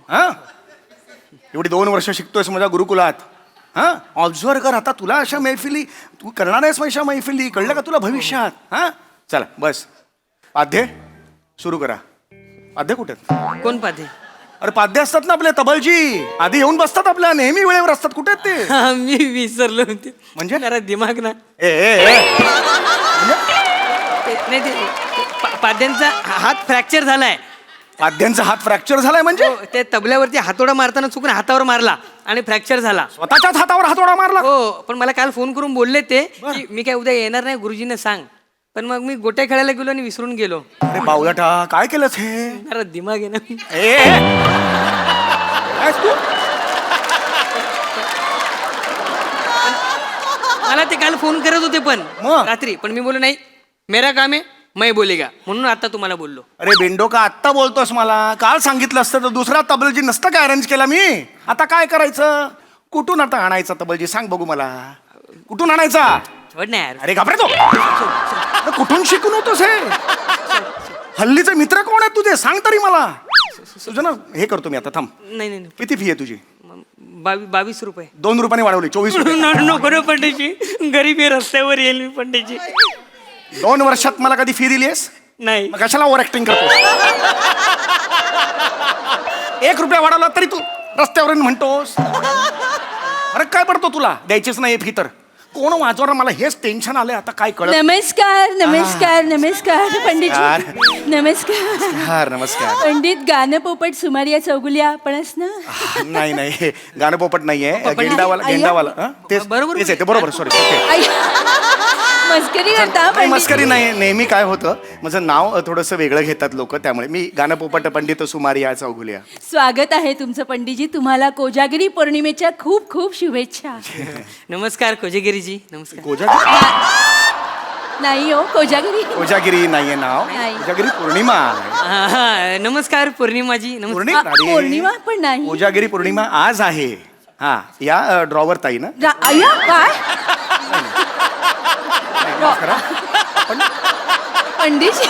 हा, एवढी 2 वर्ष शिकतोयस माझ्या गुरुकुलात. हा, ऑब्झर्व कर आता. तुला अशा मैफिली तू करणार आहेस, अशा मैफिली, कळलं का तुला भविष्यात? हा, चला बस. पाध्ये सुरू करा. पाध्ये कुठे आहेत? कोण पाहते? अरे पाध्ये असतात ना आपले तबलजी, आधी येऊन बसतात आपल्या, नेहमी वेळेवर असतात. कुठे आहेत ते? मी विसरलो होते. म्हणजे? जरा दिमाग ना. ए, ए, ए. नाही ते पाद्यांचा हात फ्रॅक्चर झालाय. पाद्यांचा हात फ्रॅक्चर झालाय म्हणजे? हो, ते तबल्यावरती हातोडा मारताना चुकून हातावर मारला आणि फ्रॅक्चर झाला. स्वतःच्याच हातावर हातोडा मारला? हो, पण मला काल फोन करून बोलले ते की मी काय उद्या येणार नाही, गुरुजींना सांग. पण मग मी गोट्या खेळायला गेलो आणि विसरून गेलो. अरे बावळटा, काय केलंस हे? जरा दिमाग आहे ना. ए, ए. कायस तू? मला ते काल फोन करत होते पण मग? रात्री, पण मी बोललो नाही, मेरा काम आहे, मैं बोलेगा, म्हणून आता तुम्हाला बोललो. अरे बेंडो, का आत्ता बोलतोस मला? काल सांगितलं असतं तर दुसरा तबलजी नसतं काय अरेंज केला मी? आता काय करायचं? कुठून आता आणायचा तबलजी? सांग बघू मला, कुठून आणायचा? छोड ना यार. अरे घाबरतो. कुठून शिकून होतोस हे? हल्लीचे मित्र कोण आहेत तुझे? सांग तरी मला. तुझं ना हे करतो मी आता, थांब. नाही नाही किती फी आहे तुझी? 22 रुपये. 2 रुपयाने वाढवली, 24 रुपये. नको रे पंडितजी, गरीबी रस्त्यावर येईल मी पंडितजी. 2 वर्षात मला कधी फी दिलीस? नाही. मग कशाला ओव्हर ऍक्टिंग करतो? 1 रुपया वाढवला तरी तू रस्त्यावर म्हणतोस. अरे काय पडतो तुला? द्यायचीच नाही फी तर. कोण वाजवणार? मला हेच टेन्शन आलंय आता, काय कळत. नमस्कार नमस्कार नमस्कार पंडितजी. नमस्कार. नमस्कार. पंडित गाणं पोपट सुमारिया चौगुल्या आपणच ना? नाही नाही, गाणं पोपट नाहीये, पंडित, गेंडावाला. अय्या. गेंडावाला. हं? तेच बरोबर. तेच आहे ते, बरोबर. सॉरी. आई, मस्करी करता नाही, पंडित? मस्करी नाही. नेहमी काय होतं, माझं नाव थोडंसं वेगळं घेतात लोक, त्यामुळे मी गाणं पोपट पंडित सुमारिया चौगुल्या. स्वागत आहे तुमचं पंडितजी. तुम्हाला कोजागिरी पौर्णिमेच्या खूप खूप शुभेच्छा. नमस्कार कोजेगिरीजी. नमस्कार. नाही हो, कोजागिरी. कोजागिरी नाहीये नाव, नाही. कोजागिरी पौर्णिमा आहे. नमस्कार पौर्णिमाजी. नमस्कार. पौर्णिमा अरे, पौर्णिमा पण नाही. कोजागिरी पौर्णिमा आज आहे. हा, या ड्रॉवर ताई ना? अय्या, काय पंडितजी?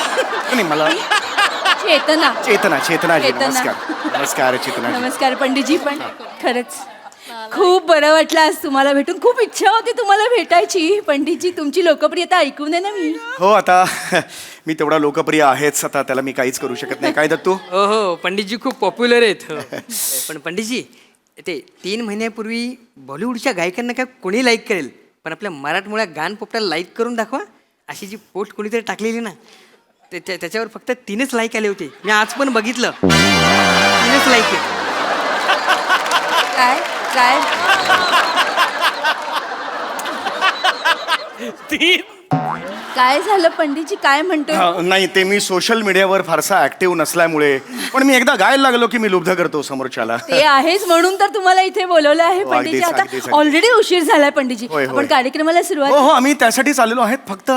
नाही, मला चेतना. चेतना. चेतनाजी, चेतना. नमस्कार. नमस्कार चेतना. नमस्कार पंडितजी. पण खरंच खूप बरं वाटलं आज तुम्हाला भेटून. खूप इच्छा होती तुम्हाला भेटायची पंडितजी. तुमची लोकप्रियता ऐकून आहे ना मी. हो, आता मी तेवढा लोकप्रिय आहेच, आता त्याला मी काहीच करू शकत नाही. काय दत्तू? हो हो, पंडितजी खूप पॉप्युलर आहेत. हो. पण पंडितजी, ते 3 महिन्यापूर्वी बॉलिवूडच्या गायकांना काय कोणी लाईक करेल, पण आपल्या मराठमोळ्या गान पोपटाला लाईक करून दाखवा, अशी जी पोस्ट कोणीतरी टाकलेली ना, त्याच्यावर फक्त 3च लाईक आले होते. मी आज पण बघितलं, 3च लाईक आहे. काय काय काय झालं पंडितजी? काय म्हणतो? नाही, ते मी सोशल मीडियावर फारसा ऍक्टिव्ह नसल्यामुळे, पण मी एकदा गायला लागलो की मी लुब्ध करतो समोरच्याला. ते आहेच, म्हणून तर तुम्हाला इथे बोलवलं आहे हो, पंडितजी. अगदीच, आता अगदीच. ऑलरेडी उशीर झालाय पंडितजी. होय, होय. आपण कार्यक्रमाला हो सुरुवात. हो, आम्ही त्यासाठीच आलेलो आहेत. फक्त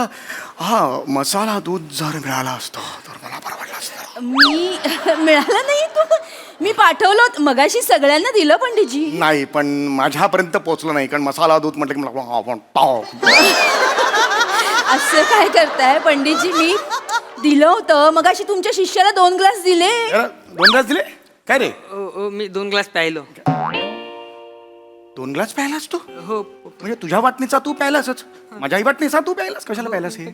हा मसाला दूध जर मिळाला असतो तर मला परवडलं असतं. मी मिळाला नाही तू. मी पाठवलं मगाशी, सगळ्यांना दिलं पंडितजी. नाही, पण माझ्यापर्यंत पोहोचलं नाही, कारण मसाला दूध म्हटलं की मला आपण पाव. असं काय करताय पंडितजी? मी दिलं होतं मगाशी तुमच्या शिष्याला 2 ग्लास दिले. 2 ग्लास दिले काय रे? मी 2 ग्लास प्यायलो. 2 ग्लास प्यायलास तू हो म्हणजे तुझ्या वाटणीचा तू प्यायलासच माझ्याही वाटणीचा तू प्यायलास कशाला प्यायलास हे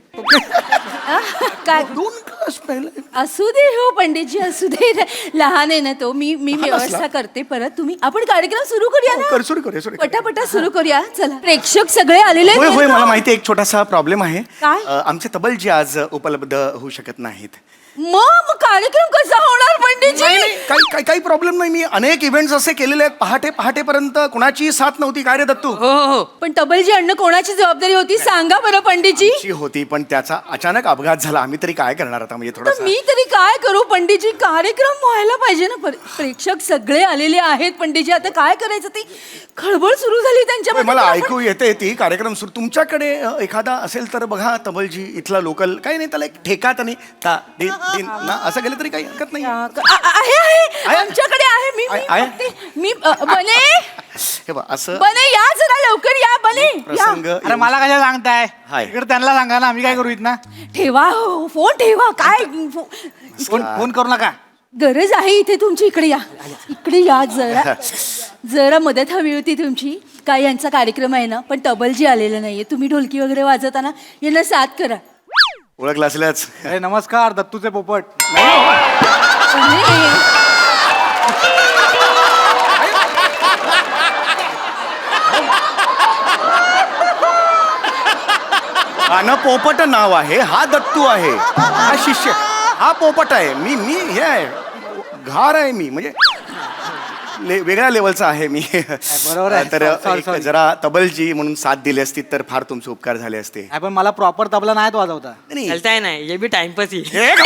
काय 2 ग्लास प्यायला असू दे हो पंडितजी असू दे लहान आहे ना तो मी लहान व्यवस्था असला? करते परत तुम्ही आपण कार्यक्रम सुरू करूया ना सुरू करूया सुरू करूया. पटापटा सुरू करूया चला प्रेक्षक सगळे आलेले आहेत होय बरं होय का? मला माहिती आहे एक छोटासा प्रॉब्लेम आहे काय? आमचे तबलजी आज उपलब्ध होऊ शकत नाहीत मग कार्यक्रम कसा होणार पंडितजी काही काही प्रॉब्लेम नाही मी अनेक इव्हेंट्स असे केलेले आहेत पहाटेपर्यंत कुणाची साथ नव्हती काय रे दत्तू हो हो पण तबलजी अण्ण कोणाची जबाबदारी होती सांगा बरं पंडितजी ची होती पण त्याचा अचानक अपघात झाला आम्ही तरी काय करणार आता म्हणजे तर थोडासा मी तरी काय करू पंडितजी कार्यक्रम व्हायला पाहिजे ना प्रेक्षक सगळे आलेले आहेत पंडितजी आता काय करायचं ती खळबळ सुरू झाली होय, त्यांच्या मला ऐकू येते ती कार्यक्रम सुरू तुमच्याकडे एखादा असेल तर बघा तबलजी इथला लोकल काही नाही त्याला एक ठेका आणि ता दिन दिन ना असं गेलं तरी काही हरकत नाही आहे आहे? आमच्याकडे आहे मी आहे? आहे? बघते. मी बने हे बघ असं बने या जरा लवकर या बने या प्रसंग अरे मला कशा सांगताय हाय. इकडे त्यांना सांगा ना आम्ही काय करू ना ठेवा हो फोन ठेवा काय फोन करू नका गरज आहे इथे तुमची इकडे या जरा जरा मदत हवी होती तुमची काय यांचा कार्यक्रम आहे ना पण तबलजी आलेलं नाहीये तुम्ही ढोलकी वगैरे वाजवताना यांना साथ करा ओळखलं असल्याच अरे नमस्कार दत्तूचे पोपट बने. हा ना पोपट नाव आहे हा दत्तू आहे हा शिष्य हा पोपट आहे मी हे आहे घार आहे मी म्हणजे वेगळ्या लेवलचा आहे मी बरोबर आहे. तर Sorry, एक sorry. जरा तबलजी म्हणून साथ दिली असती तर फार तुमचे उपकार झाले असते पण मला प्रॉपर तबला नाहीत वाजवता नाही. चालताय नाही हे बी टाइमपास ही हे अरे,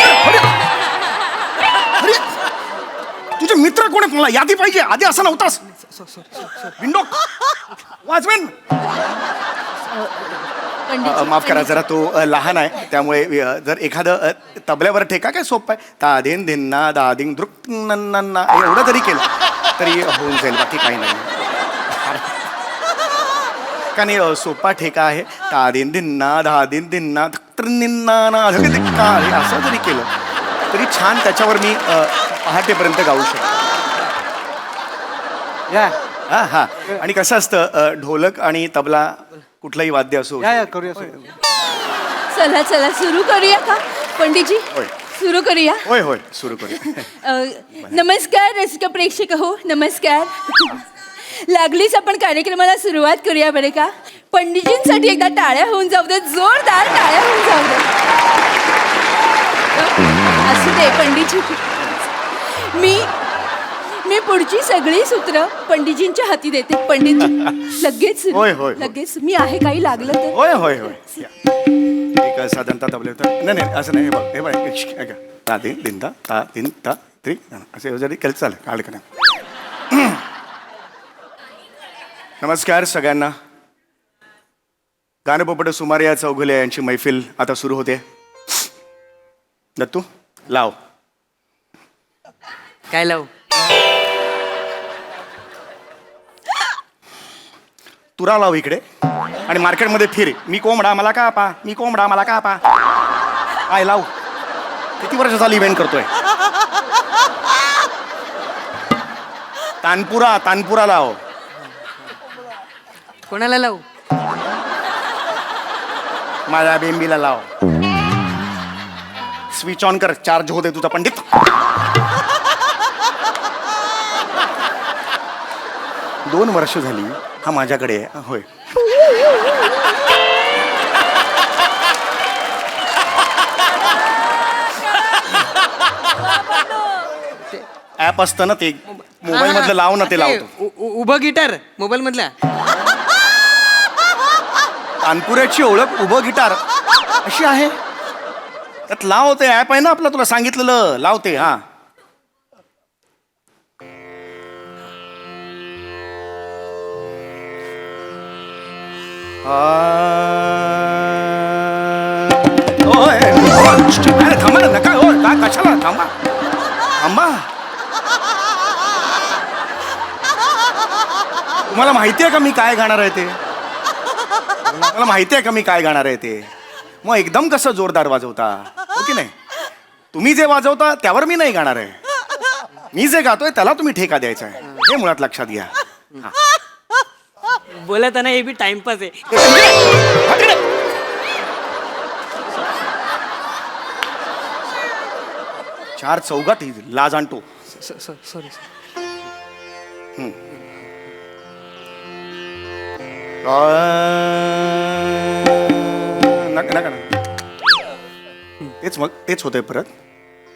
अरे, तुझे मित्र कोण आहेत मला यादी पाहिजे आधी असं नव्हतास विंडो वाचवेन माफ करा जरा तो लहान आहे त्यामुळे जर एखादं तबल्यावर ठेका काय सोपं आहे ता दिन दिन ना दा दिन दृक नन्ना एवढं जरी केलं तरी होऊन जाईल बाकी काही नाही का नाही सोपा ठेका आहे ता दिन दिन ना धा दिन दिन ना निन्ना ना असं जरी केलं तरी छान त्याच्यावर मी पहाटेपर्यंत गाऊ शकतो या हा हा आणि कसं असतं ढोलक आणि तबला कुठलंही वाद्य असो या करूया चला चला सुरू करूया का पंडितजी होय. सुरू करूया होय होय सुरू करूया नमस्कार रसिक प्रेक्षक हो नमस्कार लागलीच आपण कार्यक्रमाला सुरुवात करूया बरे का पंडितजींसाठी एकदा टाळ्या होऊन जाऊ दे जोरदार टाळ्या होऊन जाऊ दे असू दे पंडितजी मी पुढची सगळी सूत्र पंडितजींच्या हाती देते पंडितजी लगेच सुरू. होय, होय, होय. लगेच मी आहे काही लागलं तर होय होय होय या. एक साधारणतः तबले होतं नाही नाही असं नाही हे बघ ऐका ता दिन दिन ता दिन ता त्रि असे जरी केलं चालेल काढ का नमस्कार सगळ्यांना गाणपोपट सुमारे या चौघुले यांची मैफिल आता सुरू होते दत्तू लाव काय लावू तुरा लाव इकडे आणि मार्केटमध्ये फिर मी कोंबडा मला का पा मी कोंबडा मला का पा काय लाव किती वर्ष झाली इव्हेंट करतोय तानपुरा लाव कोणाला लावू माझ्या बेंबीला लाव स्विच ऑन कर चार्ज होते तुझा पंडित 2 वर्ष झाली हा माझ्याकडे आहे होय ऍप असतं ना ते मोबाईल मधलं लाव ना ते लावतो उभं गिटार मोबाईल मधला तानपुऱ्याची ओळख उभं गिटार अशी आहे त्यात लावते ऍप आहे ना आपलं तुला सांगितलेलं लावते हा अरे थांबा ना नका हो का कशाला थांबा थांबा तुम्हाला माहिती आहे का मी काय गाणार आहे ते मला माहिती आहे का मी काय गाणार आहे ते मग एकदम कसं जोरदार वाजवता हो की नाही तुम्ही जे वाजवता त्यावर मी नाही गाणार आहे मी जे गातोय त्याला तुम्ही ठेका द्यायचा आहे हे मुळात लक्षात घ्या बोलत ना हे बी टाइमपास आहे. चार चौघात ही लाज आणतो. सॉरी नका नका ना. तेच मग तेच होतंय परत.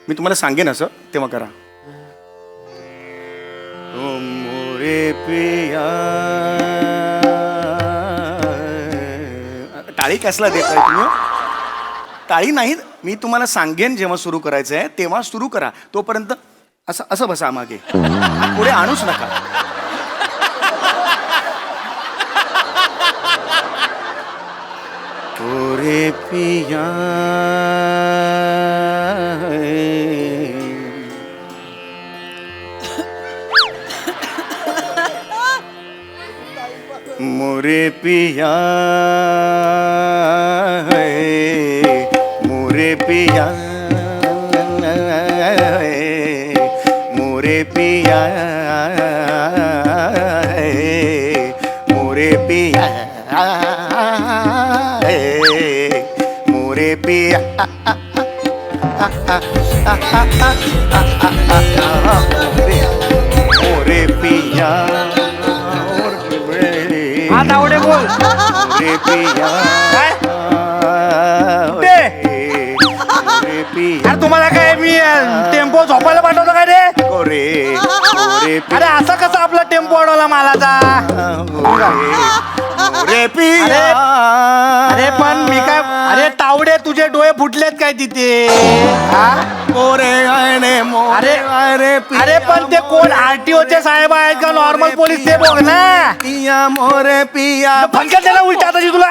मी तुम्हाला सांगेन असं तेव्हा करा. ओ मोरे पिया. टाळी कसला देताय तुम्ही? टाळी नाही, मी तुम्हाला सांगेन जेव्हा सुरू करायचं आहे तेव्हा सुरू करा. तोपर्यंत असं असं बसा मागे, पुढे आणूच नका. ओरे पिया मोरे पिया मोरे पिया मोरे पिया मोरे पिया मोरे पिया मोरे पिया आता आवडे बोल. मोरे पिया मोरे पिया. अरे तुम्हाला काय मी टेम्पो झोपायला पाठवतो काय रे? मोरे मोरे अरे असा कसा आपला टेम्पो अडवला मालाचा? मोरे पिया. अरे पण मी काय, अरे तावडे तुझे डोळे फुटलेत काय तिथे? हा? मोरे आणे मोरे अरे अरे पण ते कोण आरटीओचे साहेब आहेत का नॉर्मल पोलीस ते बघ ना. पिया मोरे पिया. फंक्शन त्याला उलटा आता तुला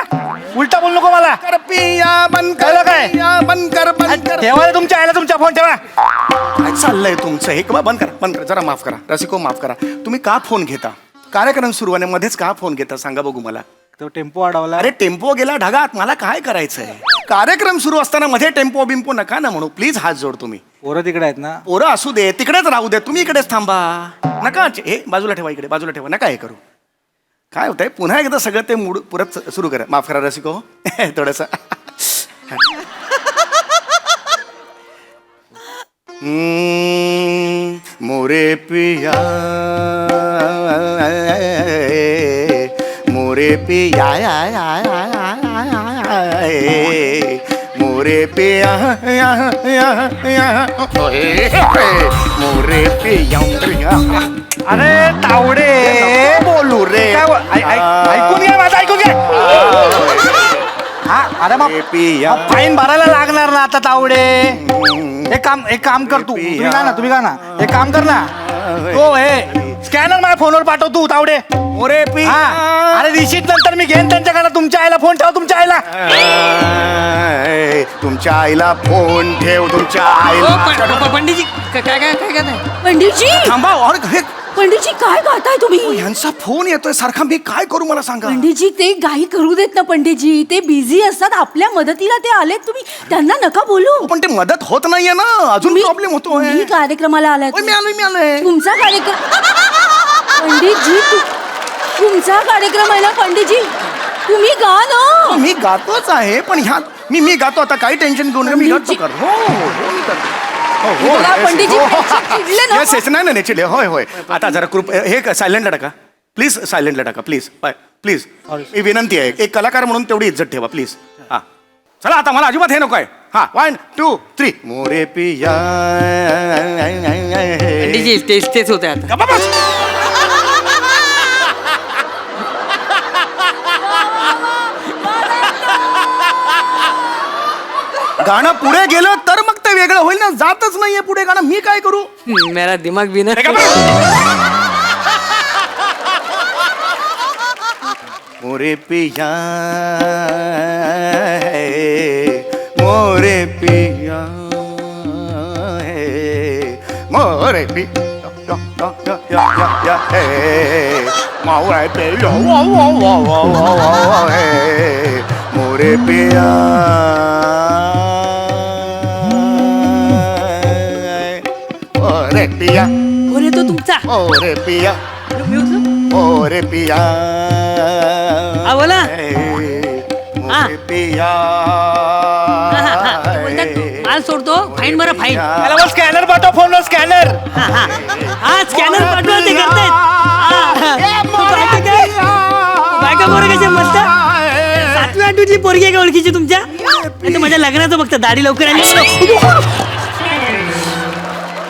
उलटा बोल नको मला. कर पिया बंद कर. कळलं काय? पिया बंद कर बंद कर. ठेवा रे तुमच्या आईला तुमचा फोन ठेवा. काय चाललंय तुमचं हे? बंद करा बंद करा. जरा माफ करा रसिको, माफ करा. तुम्ही का फोन घेता? कार्यक्रम सुरू होण्यामध्येच का फोन घेता सांगा बघू मला. तो टेम्पो अडवला. अरे टेम्पो गेला ढगात, मला काय करायचंय? कार्यक्रम सुरू असताना मध्ये टेम्पो बिम्पो नका ना म्हणू प्लीज. हात जोड तुम्ही. पोरं तिकडे आहेत ना. पोरं असू दे, तिकडेच राहू दे, तुम्ही इकडेच थांबा. नका हे बाजूला ठेवा, इकडे बाजूला ठेवा. नका हे करू. काय होतंय पुन्हा एकदा सगळं ते मूड परत सुरू करा. माफ करा रसिको थोडस. मोरे पिया मोरे पिया मोरे पिया मोरे पिया. अरे तावडे बोलू रे. ऐकून घ्या माझं, ऐकून घ्या. हा अरे मग पिया फाईन भरायला लागणार ना आता तावडे. एक काम कर तू. तुम्ही का ना एक काम कर ना. तो हे स्कॅनर माझ्या फोनवर पाठव तू तावडे. मोरे पिया. हा अरे रिशीट नंतर मी घेईन त्यांच्याकडे. तुमच्या आईला फोन ठेव, तुमच्या आईला. तुमच्या आईला फोन ठेव. तुमच्या आईला. पंडितजी काय काय काय काय काय पंडितजी थांबा. अरे हे पंडितजी काय गाताय तुम्ही? यांचा फोन येतोय सारखा. मी काय करू मला सांगा. पंडितजी ते गाई करू देत ना पंडितजी. ते बिझी असतात. आपल्या मदतीला ते आलेत. तुम्ही त्यांना नका बोलू. पण ते मदत होत नाहीये ना. अजून प्रॉब्लेम होतोय. तुम्ही कार्यक्रमाला आलाय. मी आलोय. तुमचा कार्यक्रम पंडितजी तुमचा कार्यक्रम आहे ना पंडितजी. तुम्ही गा ना. मी गातोच आहे पण ह्या मी गातो आता. काही टेन्शन घेऊ नका. मी गातो कर. हो हो मी करतो. बघा, पंडितजी चिडले ना. येस नाही नाही चिडले. होय होय. आता जरा हे सायलेंटला टाका प्लीज. सायलेंटला टाका प्लीज. प्लीज ही विनंती आहे. एक कलाकार म्हणून तेवढी इज्जत ठेवा प्लीज. हा चला आता मला अजिबात हे नको आहे. हा 1 2 3 मोरे पिया. पंडितजी तेच होते आता. गप्पा बस. गाणं पुढे गेलं तर मग ते वेगळं होईल ना. जातच नाहीये पुढे गाणं. मी काय करू? मेरा दिमाग भी ना. मोरे पिया मोरे पिया मोरे पिया मोरे पिया मोरे पिया ओरे पिया तो तुमचा ओरे पिया मी उचलू? ओरे पिया बोला. मोरे पिया माल सोडतो फाईन बरं फाईन. त्याला स्कॅनर पाठव फोनवर स्कॅनर. हा स्कॅनर पाठवा ते करतायत. बायका पोरं कशा मस्त 7वी 8वीतली पोरगी आहे का ओळखीची तुमच्या? नाही तर माझ्या लग्नाचं बघता दाढी लवकर आली.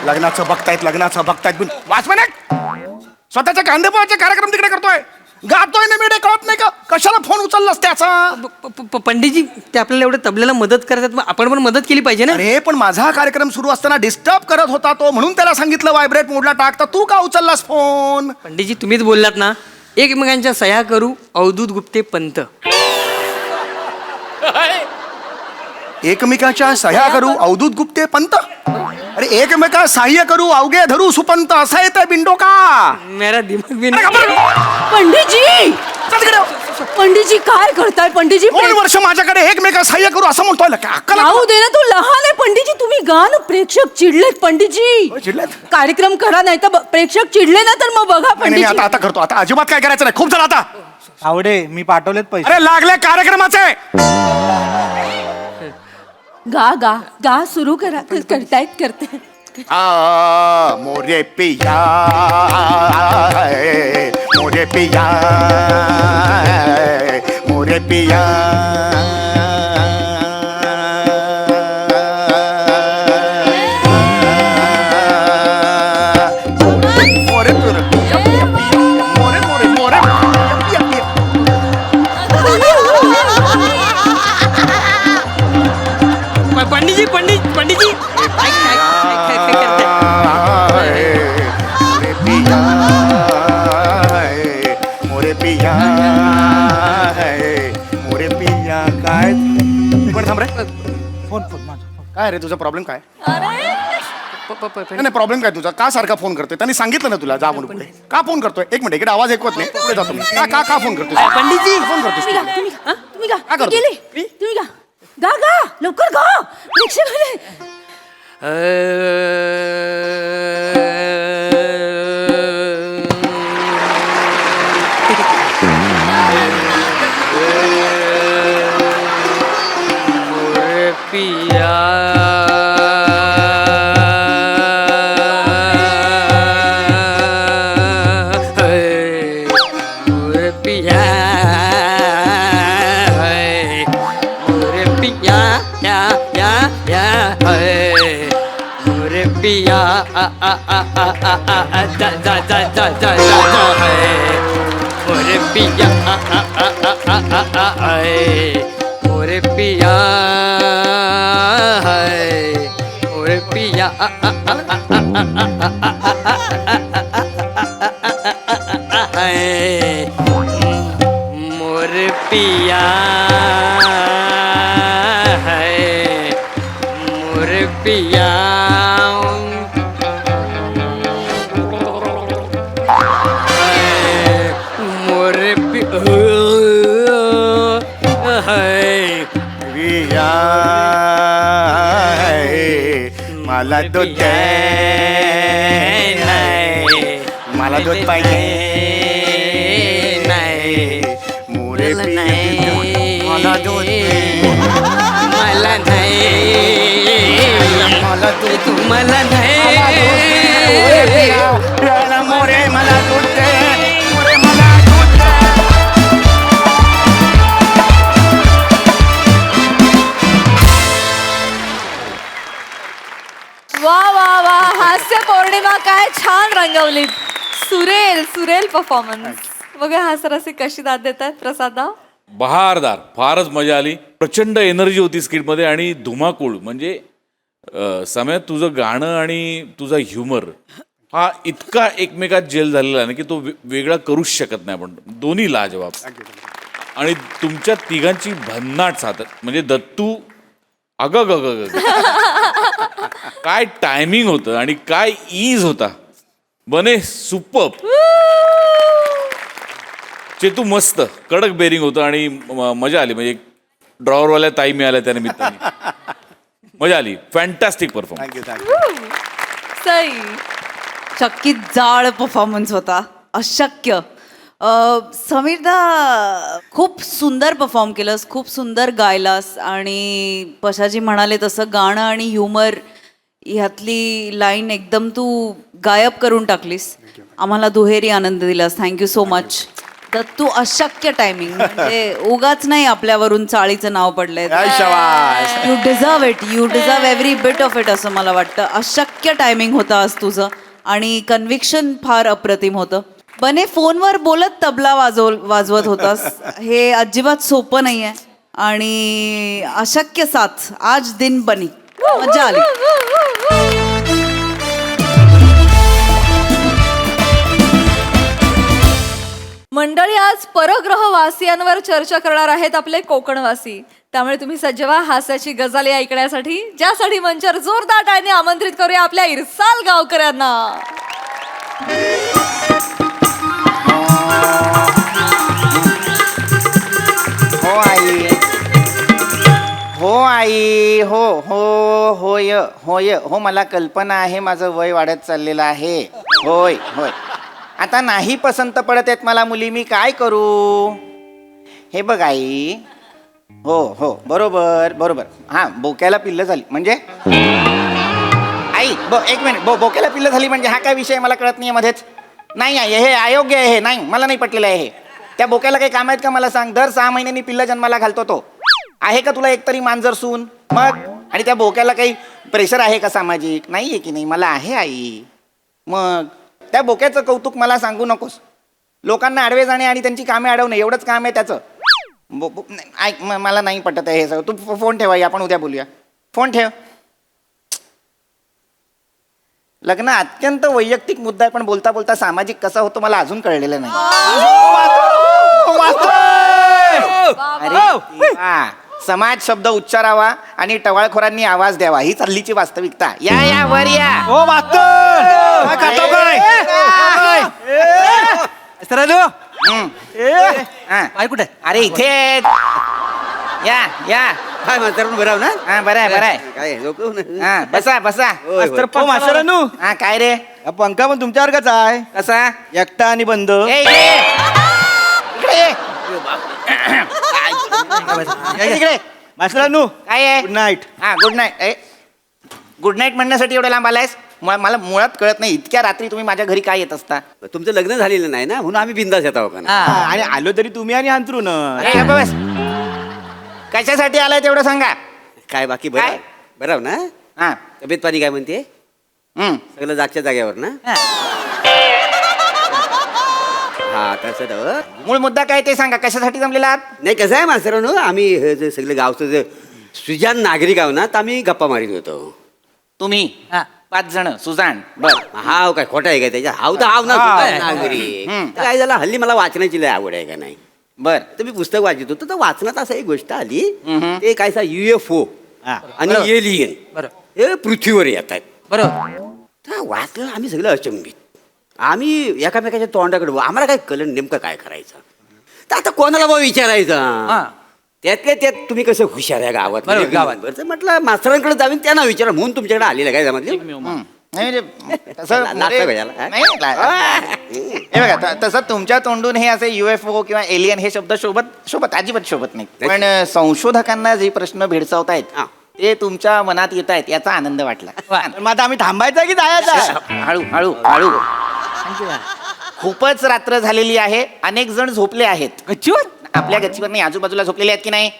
लग्नाचं बघतायत पण वाचवा ना. स्वतःच्या कांदेपोहाचे कार्यक्रम तिकडे करतोय, गातोय ना मेडे, कळत नाही का कशाला फोन उचललास त्याचा? पंडितजी ते आपल्याला एवढं तबल्याला मदत करतात, मग आपण पण मदत केली पाहिजे ना. अरे पण माझा कार्यक्रम सुरू असताना डिस्टर्ब करत होता तो, म्हणून त्याला सांगितलं व्हायब्रेट मोडला टाकता. तू का उचललास फोन? पंडितजी तुम्हीच बोललात ना, एकमेकांच्या सह्या करू अवधूत गुप्ते पंत. एकमेकाच्या सह्या करू अवधूत गुप्ते पंत. अरे एकमेका सहाय्य करू अवघे धरू सुपंत, असं येतंय बिंडो का? मेरा दिमाग भी पंडितजी पंडितजी काय करताय पंडितजी? 2 वर्ष माझ्याकडे एकमेका सहाय्य करू असं म्हणतोय. अक्कल आहे? राहू दे ना, तू लहान आहे पंडितजी. तुम्ही गा ना, प्रेक्षक चिडलेत पंडितजी. चिडलेत? कार्यक्रम करा, नाही तर प्रेक्षक चिडले ना तर मग बघा नाही, नाही, पंडितजी. आता करतो. आता अजिबात काय करायचं नाही. खूप झालं आता. आवडे मी पाठवलेत पैसे. अरे लागले कार्यक्रमाचे. गा गा गा सुरू करा. करते मोरे पिया मोरे पिया मोरे पिया मोरे मोरे मोरे मोरे पंडितजी पंडितजी मोरे पिया मोरे पिया काय पण थांब रे. फोन माझा. काय रे तुझा प्रॉब्लेम काय? नाही प्रॉब्लेम काय तुझा? का सारखा फोन करतोय? त्यांनी सांगितलं ना तुला जा म्हणून. पुढे का फोन करतोय? एक मिनिट, इकडे आवाज ऐकवत नाही. पुढे जातो मी. का फोन करतोय? पंडितजी फोन करतोय. तुम्ही गा काय करतो? गेले तुम्ही गा गा गा लवकर गा. प्रेक्षक आले. पिया पिया जा जा जा जा जा मोरे पिया मोरे पिया मोरे पिया मोरे पिया मोरे पिया मला दूध मला दूध पाहिजे नाही मोरे मला दूध मला नाही मला दूध तुम्हाला नाही मोरे मला दूध दे मोरे मला दूध दे. वा वा वा, हास्य पौर्णिमा काय छान रंगवलीत. सुरेल परफॉर्मन्स. बघा हास्यरसिक कशी दाद देतात प्रसादा. बहारदार, फारच मजा आली. प्रचंड एनर्जी होती स्किटमध्ये आणि धुमाकूळ. म्हणजे समय तुझं गाणं आणि तुझा ह्युमर हा इतका एकमेकात जेल झालेला आहे ना की तो वेगळा करूच शकत नाही आपण. दोन्ही लाजवाब. आणि तुमच्या तिघांची भन्नाट साथ. म्हणजे दत्तू अग काय टायमिंग होतं आणि काय ईज होता. बने सुपर्ब. चेतू मस्त कडक बेरिंग होतं आणि मजा आली. म्हणजे ड्रॉवरवाल्या ताई मिळाल्या त्या निमित्ताने. मजा आली. Fantastic performance. थँक्यू. सई चक्कीत जाळ परफॉर्मन्स होता. अशक्य. समीरदा खूप सुंदर परफॉर्म केलंस, खूप सुंदर गायलास आणि पशाजी म्हणाले तसं गाणं आणि ह्युमर ह्यातली लाईन एकदम तू गायब करून टाकलीस. आम्हाला दुहेरी आनंद दिलास. Thank you so much. तर तू अशक्य टायमिंग म्हणजे उगाच नाही आपल्यावरून चाळीचं नाव पडलंय. काय शाबास. You deserve it, you deserve every bit of it असं मला वाटतं. अशक्य टायमिंग होतं आज तुझं आणि कन्व्हिक्शन फार अप्रतिम होतं. बने फोनवर बोलत तबला वाजवत होतास, हे अजिबात सोपं नाही आहे आणि अशक्य साथ. आज दिन बनी, मजा आली. मंडळी आज परग्रहवासियांवर चर्चा करणार आहेत आपले कोकणवासी. त्यामुळे तुम्ही सज्ज व्हा हास्याची गजाली ऐकण्यासाठी, ज्यासाठी मंचावर जोरदार टाळ्यांनी आमंत्रित करूया आपल्या इरसाल गावकऱ्यांना. हो आई, हो आई, हो हो होय होय हो, मला कल्पना आहे माझं वय वाढत चाललेलं आहे. होय होय, आता नाही पसंत पडत आहेत मला मुली, मी काय करू? हे बघ आई, हो हो बरोबर बरोबर. हां, बोक्याला पिल्लं झाली म्हणजे आई एक मिनिट, बोक्याला पिल्लं झाली म्हणजे हा काय विषय मला कळत नाही मध्येच. नाही आहे, हे अयोग्य आहे, हे नाही, मला नाही पटलेलं आहे हे. त्या बोक्याला काही काम आहेत का मला सांग? दर 6 महिन्यांनी पिल्लं जन्माला घालतो तो. आहे का तुला एकतरी मांजर सून? मग आणि त्या बोक्याला काही प्रेशर आहे का सामाजिक? नाही आहे की नाही? मला आहे आई. मग त्या बोक्याचं कौतुक मला सांगू नकोस. लोकांना आडवे जाणे आणि त्यांची कामे अडवणे एवढंच काम आहे त्याचं. ऐक, मला नाही पटत आहे हे सगळं. तू फोन ठेवा, आपण उद्या बोलूया. फोन ठेव. लग्न अत्यंत वैयक्तिक मुद्दा आहे, पण बोलता बोलता सामाजिक कसा होतो मला अजून कळलेलं नाही. अरे देवा, समाज शब्द उच्चारावा आणि टवाळखोरांनी आवाज द्यावा, ही चाललीची वास्तविकता. या या वर या. हो मास्तर, काय करतो काय? काय कुठे? अरे इथे या या. काय म्हातारा बरं ना? हा, बरं आहे बरं आहे. काय लोक हा, बसा बसा. मास्तरानू, हा, काय रे? पंखा पण तुमच्या वर्गाचा आहे, कसा? एकटा आणि बंद. ए, इकडे ये. इकडे. मास्तरानू, काय आहे? Good night. हा, गुड नाईट. गुड नाईट म्हणण्यासाठी एवढं लांब आलायस? मला मुळात कळत नाही, इतक्या रात्री तुम्ही माझ्या घरी काय येत असता? तुमचं लग्न झालेलं नाही ना, म्हणून आम्ही बिंदास येत आहोत का? आणि आलो तरी तुम्ही आणि अंतरून. अरे गप्प बस. कशासाठी आलाय तेवढं सांगा. काय बाकी बरं काय? बरं ना? हा. तब्येत पाणी काय म्हणते? सगळं जागच्या जाग्यावर ना? हा, तसं तर मूळ मुद्दा काय ते सांगा. कशासाठी जमलेला आहात? नाही, कसं आहे मास्तरांनो, आम्ही हे जे सगळं गावचं जे सुजान नागरिक आहो ना, तर आम्ही गप्पा मारित होतो. तुम्ही 5 जण सुजान. बर. हाव काय खोटा आहे का त्याच्या? हाव तर हाव ना, सुजाण नागरिक. तर काय झालं, हल्ली मला वाचनाची लय आवड आहे का नाही. बर. तर मी पुस्तक वाचत होतो, तर वाचनात असं एक गोष्ट आली, ते काय UFO आणि एलियन हे पृथ्वीवर येत आहेत. बरोबर. वाचलं आम्ही सगळं अचंबित. आम्ही एकामेकाच्या तोंडाकडे, आम्हाला काय कळलं नेमकं काय करायचं. तर आता कोणाला बा विचारायचं? त्यातल्या त्यात तुम्ही कसं हुशार आहे गावात गावात म्हटलं मास्तरांकडे जाऊन त्यांना विचारा म्हणून तुमच्याकडे आलेलं काय जमतलं. नाही म्हणजे तसं हे बघा, तसं तुमच्या तोंडून हे असे UFO किंवा एलियन हे शब्द शोभत अजिबात शोभत नाही. पण संशोधकांना जे प्रश्न भेडसावतायत ते तुमच्या मनात येत आहेत याचा आनंद वाटला. मग आता आम्ही थांबायचा की जायचा? हळू हळू हळू. खूपच रात्र झालेली आहे, अनेक जण झोपले आहेत. गच्चीवर? आपल्या गच्चीवर नाही, आजूबाजूला झोपलेले आहेत की नाही,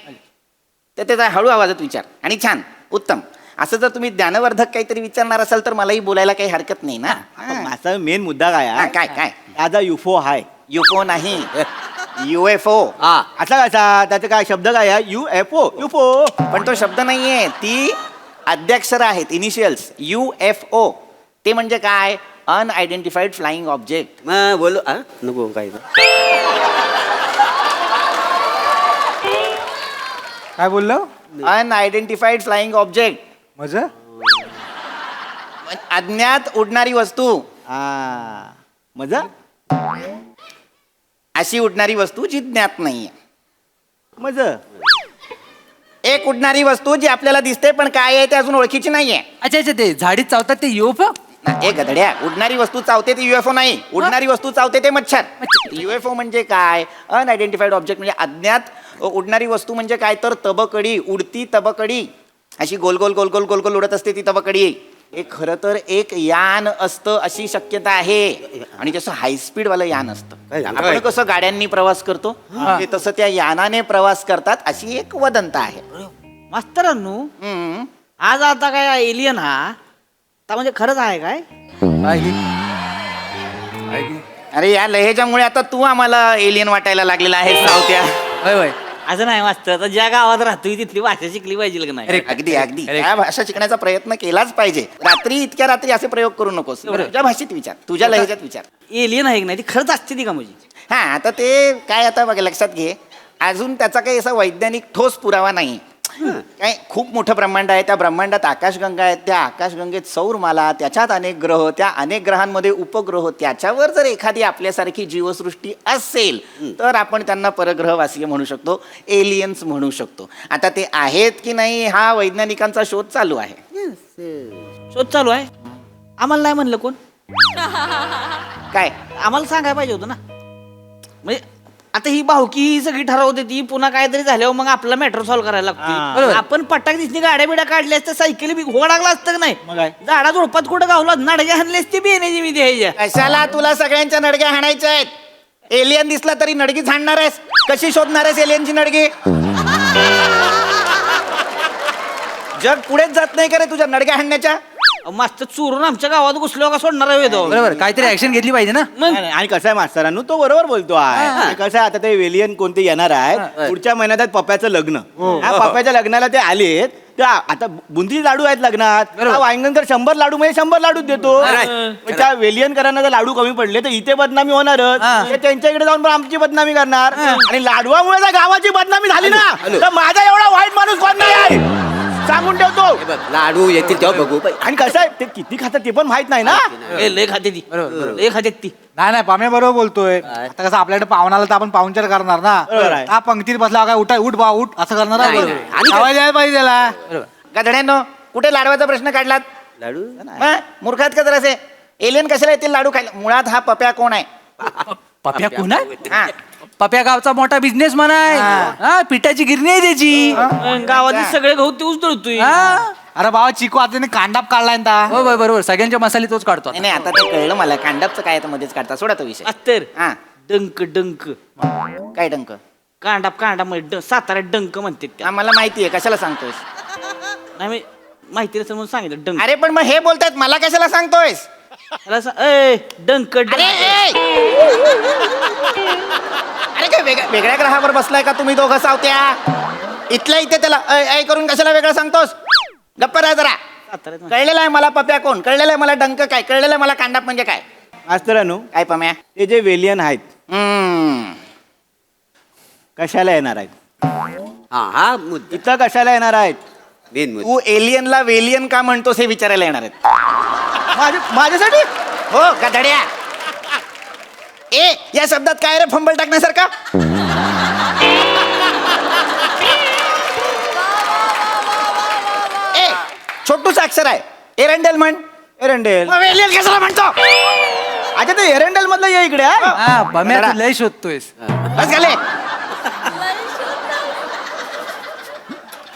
तर त्याचा हळू आवाजात विचार. आणि छान, उत्तम. असं जर तुम्ही ज्ञानवर्धक काहीतरी विचारणार असाल तर मलाही बोलायला काही हरकत नाही ना. माझा मेन मुद्दा काय आहे? काय काय? माझा युफो हाय. युफो नाही, UFO. असा कसा? त्याचा काय शब्द काय आहे? युफो. पण तो शब्द नाहीये, ती अध्यक्षर आहेत, इनिशियल्स. UFO ते म्हणजे काय? Unidentified flying object. मग बोलो नको काय काय बोललो? अनआयडेंटिफाईड फ्लाइंग ऑब्जेक्ट मजा अज्ञात उडणारी वस्तू. मजा अशी उडणारी वस्तू जी ज्ञात नाहीये. मजा एक उडणारी वस्तू जी आपल्याला दिसते पण काय आहे ते अजून ओळखीची नाहीये. अच्छा अच्छा, ते झाडीत चावतात ते UFO? ए गधड्या, उडणारी वस्तू चावते ती युएफओ नाही, उडणारी वस्तू चावते ते मच्छर. युएफओ म्हणजे काय? अनआयडेंटिफाईड ऑब्जेक्ट म्हणजे अज्ञात उडणारी वस्तू म्हणजे काय तर तबकडी, उडती तबकडी, अशी गोल गोल गोल गोल गोल गोल उडत असते ती तबकडी. हे खरं तर एक यान असतं अशी शक्यता आहे, आणि जसं हायस्पीड वालं यान असतं. आपण कसं गाड्यांनी प्रवास करतो ते तसं त्या यानाने प्रवास करतात अशी एक वदंता आहे. मास्तरांनो, आज आता काय एलियन हा आता म्हणजे खरंच आहे काय? अरे या लहेजामुळे आता तू आम्हाला एलियन वाटायला लागलेला आहे सावत्या. असं नाही मास्तर, आता ज्या गावात राहतोय तिथली भाषा शिकली पाहिजे का नाही? अगदी अगदी त्या भाषा शिकण्याचा प्रयत्न केलाच पाहिजे. इतक्या रात्री असे प्रयोग करू नकोस. तुझ्या भाषेत विचार, तुझ्या लहेजात विचार. एलियन आहे की नाही ती खरंच असते ती का म्हणजे? हा, आता ते काय, आता बघ लक्षात घे, अजून त्याचा काही असा वैज्ञानिक ठोस पुरावा नाही. काय खूप मोठं ब्रह्मांड आहे, त्या ब्रह्मांडात आकाशगंगा आहेत, त्या आकाशगंगेत सौरमाला, त्याच्यात अनेक ग्रह, त्या अनेक ग्रहांमध्ये उपग्रह, त्याच्यावर जर एखादी आपल्यासारखी जीवसृष्टी असेल तर आपण त्यांना परग्रहवासीय म्हणू शकतो, एलियन्स म्हणू शकतो. आता ते आहेत की नाही हा वैज्ञानिकांचा शोध चालू आहे. शोध चालू आहे. आम्हाला नाही म्हणलं कोण? काय आम्हाला सांगायला पाहिजे होतं ना. म्हणजे आता ही भावकी ही सगळी ठरवते ती, पुन्हा काहीतरी झाल्यावर मग आपला मॅटर सॉल्व्ह करायला लागतो. आपण पटाक दिसली गाड्या बिड्या काढल्या असत्या, सायकली बी लागला असतं का नाही? झाडा झोडपात कुठं गावला नडग्या हाणले असते बी येण्याची मी द्यायच्या. कशाला तुला सगळ्यांच्या नडग्या हाणायच्या आहेत? एलियन दिसला तरी नडगीच हाणणार आहेस? कशी शोधणार आहेस एलियनची नडगी? जग पुढेच जात नाही का रे तुझ्या नडग्या हाणण्याच्या? मास्तर चोरून आमच्या गावात घुसलो का सोडणार आहे तो? बरोबर, काहीतरी ऍक्शन घेतली पाहिजे ना. आणि कसं आहे मास्तरांनो, तो बरोबर बोलतो आहे. कसं आहे, आता ते वेलियन कोणते येणार आहे पुढच्या महिन्यात आहेत पप्प्याचं लग्न. पप्प्याच्या लग्नाला ते आलेत, त्या आता बुंदी लाडू आहेत लग्नात. वांगणकर 100 लाडू म्हणजे 100 लाडू देतो. त्या वेलियनकरांना जर लाडू कमी पडले तर इथे बदनामी होणारच. ते त्यांच्या इकडे जाऊन पण आमची बदनामी करणार, आणि लाडवामुळे जर गावाची बदनामी झाली ना तर माझा एवढा वाईट माणूस कोण नाही आहे सांगून ठेवतो. लाडू येतील तेव्हा बघू. आणि कसं आहे ते किती खातात ते पण माहित नाही ना. लय खाते ती, लय खाते ती. नाही पाम्या बरोबर बोलतोय. आता कसं आपल्याकडे पाहुणाला तर आपण पाहुणचार करणार ना. हा पंक्तीत बसला काय उठा, उठ बा उठ असं करणार आहे. आणि आवाज यायला पाहिजे त्याला. गधड्यांनो, कुठे लाडवाचा प्रश्न काढलात? लाडू मूर्खात का जरासे? एलियन कशाला येतील लाडू खायला? मुळात हा पप्या कोण आहे? पप्या कोण आहे? हा, पप्या गावचा मोठा बिझनेसमॅन आहे. हा, पिठाची गिरणी आहे त्याची. गावातील सगळे गहू तेच दळतोय. अरे बाबा चिकू आता कांडाप काढलाय ना. हो बरोबर, सगळ्यांच्या मसाले तोच काढतो. नाही आता ते कळलं मला. कांडापचं काय तर मध्येच काढता, सोडा तो विषय. मास्तर, हा, डंक डंक काय डंक? कांडाप कांडा मध्ये साताऱ्यात डंक म्हणते त्या. हा, मला माहितीये, कशाला सांगतोयस? नाही मी माहिती नसेल म्हणून सांगितलं डंक. अरे पण मग हे बोलतायत, मला कशाला सांगतोयस? डंक अरे अरे काय वेगळ्या ग्रहावर बसलाय का तुम्ही दोघं सावत्या? इथल्या इथे त्याला ऐ करून कशाला वेगळं सांगतोस? गप्प राहा जरा. कळलेलं आहे मला पप्या कोण, कळलेलं आहे मला डंक काय, कळलेलं आहे मला कांडाप म्हणजे काय. मास्तरांनो, काय पम्या? ते जे वेलियन आहेत कशाला येणार आहेत? हा मुद्दा इथं कशाला येणार आहेत? मेन मुद्दा. तू एलियनला वेलियन का म्हणतोस हे विचारायला येणार आहेत. माझ्यासाठी हो गधड्या. या शब्दात काय रे फंबल टाकण्यासारखा? छोटूच अक्षर आहे. एरंडेल म्हण. एरंडेल. वेलियन कशाला म्हणतो? अच्छा, ते एरंडेल मधलं ये इकडे. पम्या, तू लय शोधतोयस. बस झाले.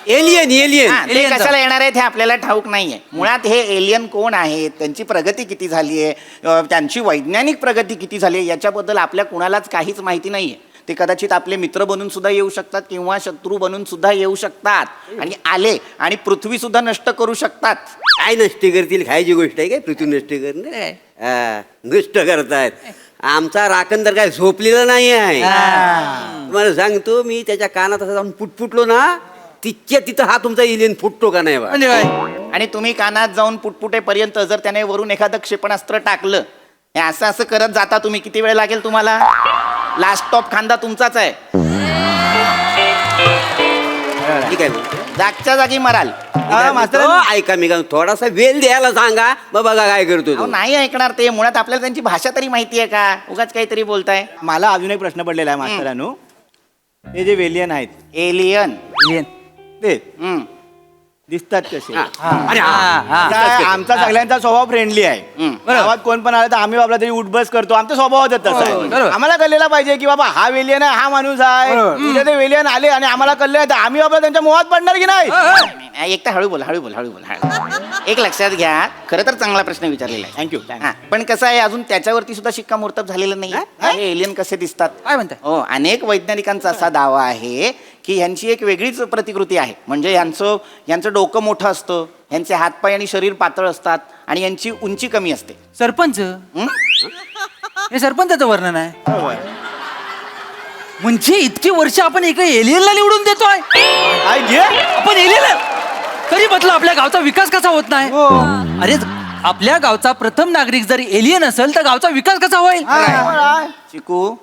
एलियन एलियन ते कशाला येणार आहेत हे आपल्याला ठाऊक नाहीये. मुळात हे एलियन कोण आहेत, त्यांची प्रगती किती झाली आहे, त्यांची वैज्ञानिक प्रगती किती झाली आहे याच्याबद्दल आपल्या कुणालाच काहीच माहिती नाहीये. ते कदाचित आपले मित्र बनून सुद्धा येऊ शकतात किंवा शत्रू बनून सुद्धा येऊ शकतात, आणि आले आणि पृथ्वी सुद्धा नष्ट करू शकतात. काय नष्ट करतील? खायची गोष्ट आहे काय पृथ्वी नष्ट करणं? नष्ट करतायत. आमचा राखण तर काय झोपलेला नाही आहे. तुम्हाला सांगतो, मी त्याच्या कानात असं जाऊन फुटफुटलो ना, तिथच्या तिथं हा तुमचा एलियन फुटतो का नाही बा? आणि तुम्ही कानात जाऊन पुटपुटेपर्यंत जर त्याने वरून एखादं क्षेपणास्त्र टाकलं, हे असं असं करत जाता तुम्ही, किती वेळ लागेल तुम्हाला? लास्ट स्टॉप खांदा तुमचाच आहे. ठीक आहे, जागच्या जागी मराल. ऐका मी का थोडासा वेल द्यायला सांगा, मग बघा काय करतो अहो, तो. नाही ऐकणार ते. मुळात आपल्याला त्यांची भाषा तरी माहिती आहे का? उगाच काहीतरी बोलताय. मला अजून एक प्रश्न पडलेला आहे मास्तरांनो. ते जे वेलियन आहेत, एलियन. ते दिसतात कसे अरे हा. काय, आमचा सगळ्यांचा स्वभाव फ्रेंडली आहे. गावात कोण पण आलं तर आम्ही बाबला तरी उठबस करतो. आमचा स्वभावच तसा आहे. आम्हाला कळलेला पाहिजे की बाबा हा वेलियन आहे, हा माणूस आहे. उद्या ते वेलियन आले आणि आम्हाला कळले तर आम्ही बाबा त्यांच्या मोहात पडणार की नाही. एक तर हळू बोल. एक लक्षात घ्या, खरं तर चांगला प्रश्न विचारलेला आहे. थँक्यू. हा, पण कसं आहे, अजून त्याच्यावरती सुद्धा शिक्कामोर्तब झालेलं नाही. हे एलियन कसे दिसतात काय म्हणताय? हो, अनेक वैज्ञानिकांचा असा दावा आहे की ह्यांची एक वेगळीच प्रतिकृती आहे. म्हणजे यांचं डोकं मोठं असतं, यांचे हातपाय आणि शरीर पातळ असतात आणि यांची उंची कमी असते. सरपंच हं? हे सरपंचाचं वर्णन आहे. म्हणजे इतकी वर्ष आपण एका एलियनला निवडून देतोय. काय घे आपण एलियन तरी म्हटलं आपल्या गावचा विकास कसा होत नाही. अरे आपल्या गावचा प्रथम नागरिक जर एलियन असेल तर गावचा विकास कसा होईल. चिकू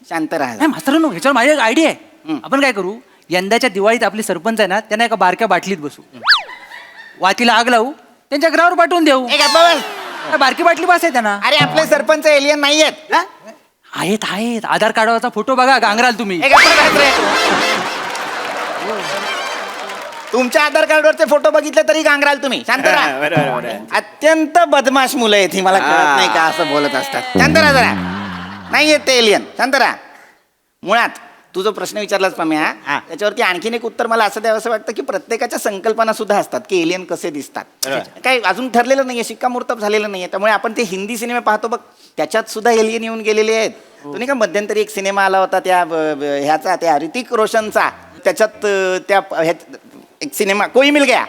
शांत राहा. नाही मास्तरांनो, ह्याच्यावर माझी एक आयडिया आहे. आपण काय करू, यंदाच्या दिवाळीत आपले सरपंच आहे ना, त्यांना एका बारक्या बाटलीत बसू, वातीला आग लावू, त्यांच्या घरावर पाठवून देऊ. ए, गप्पा बस. काय बारकी बाटली बस आहे त्यांना. अरे आपले सरपंच एलियन नाही आहेत. आहेत आधार कार्डावरचा फोटो बघा, गांगराल तुम्ही. तुमच्या आधार कार्डवरचे फोटो बघितले तरी गांगराल तुम्ही. शांत राहा. बरोबर. अत्यंत बदमाश मुलं आहेत ही, मला कळत नाही का असं बोलत असतात. शांत राहा जरा. नाही येत ते एलियन. शांत राहा. मुळात तू जो प्रश्न विचारलास पम्या, त्याच्यावरती आणखीन एक उत्तर मला असं द्यावं असं वाटतं की प्रत्येकाच्या संकल्पना सुद्धा असतात की एलियन कसे दिसतात. काही अजून ठरलेलं नाहीये, शिक्कामोर्तब झालेलं नाहीये. त्यामुळे आपण ते हिंदी सिनेमे पाहतो बघ, त्याच्यात सुद्धा एलियन येऊन गेलेले आहेत. तो नाही का मध्यंतरी एक सिनेमा आला होता त्या ह्याचा, त्या ऋतिक रोशनचा. त्याच्यात त्या एक सिनेमा कोई मिल गया,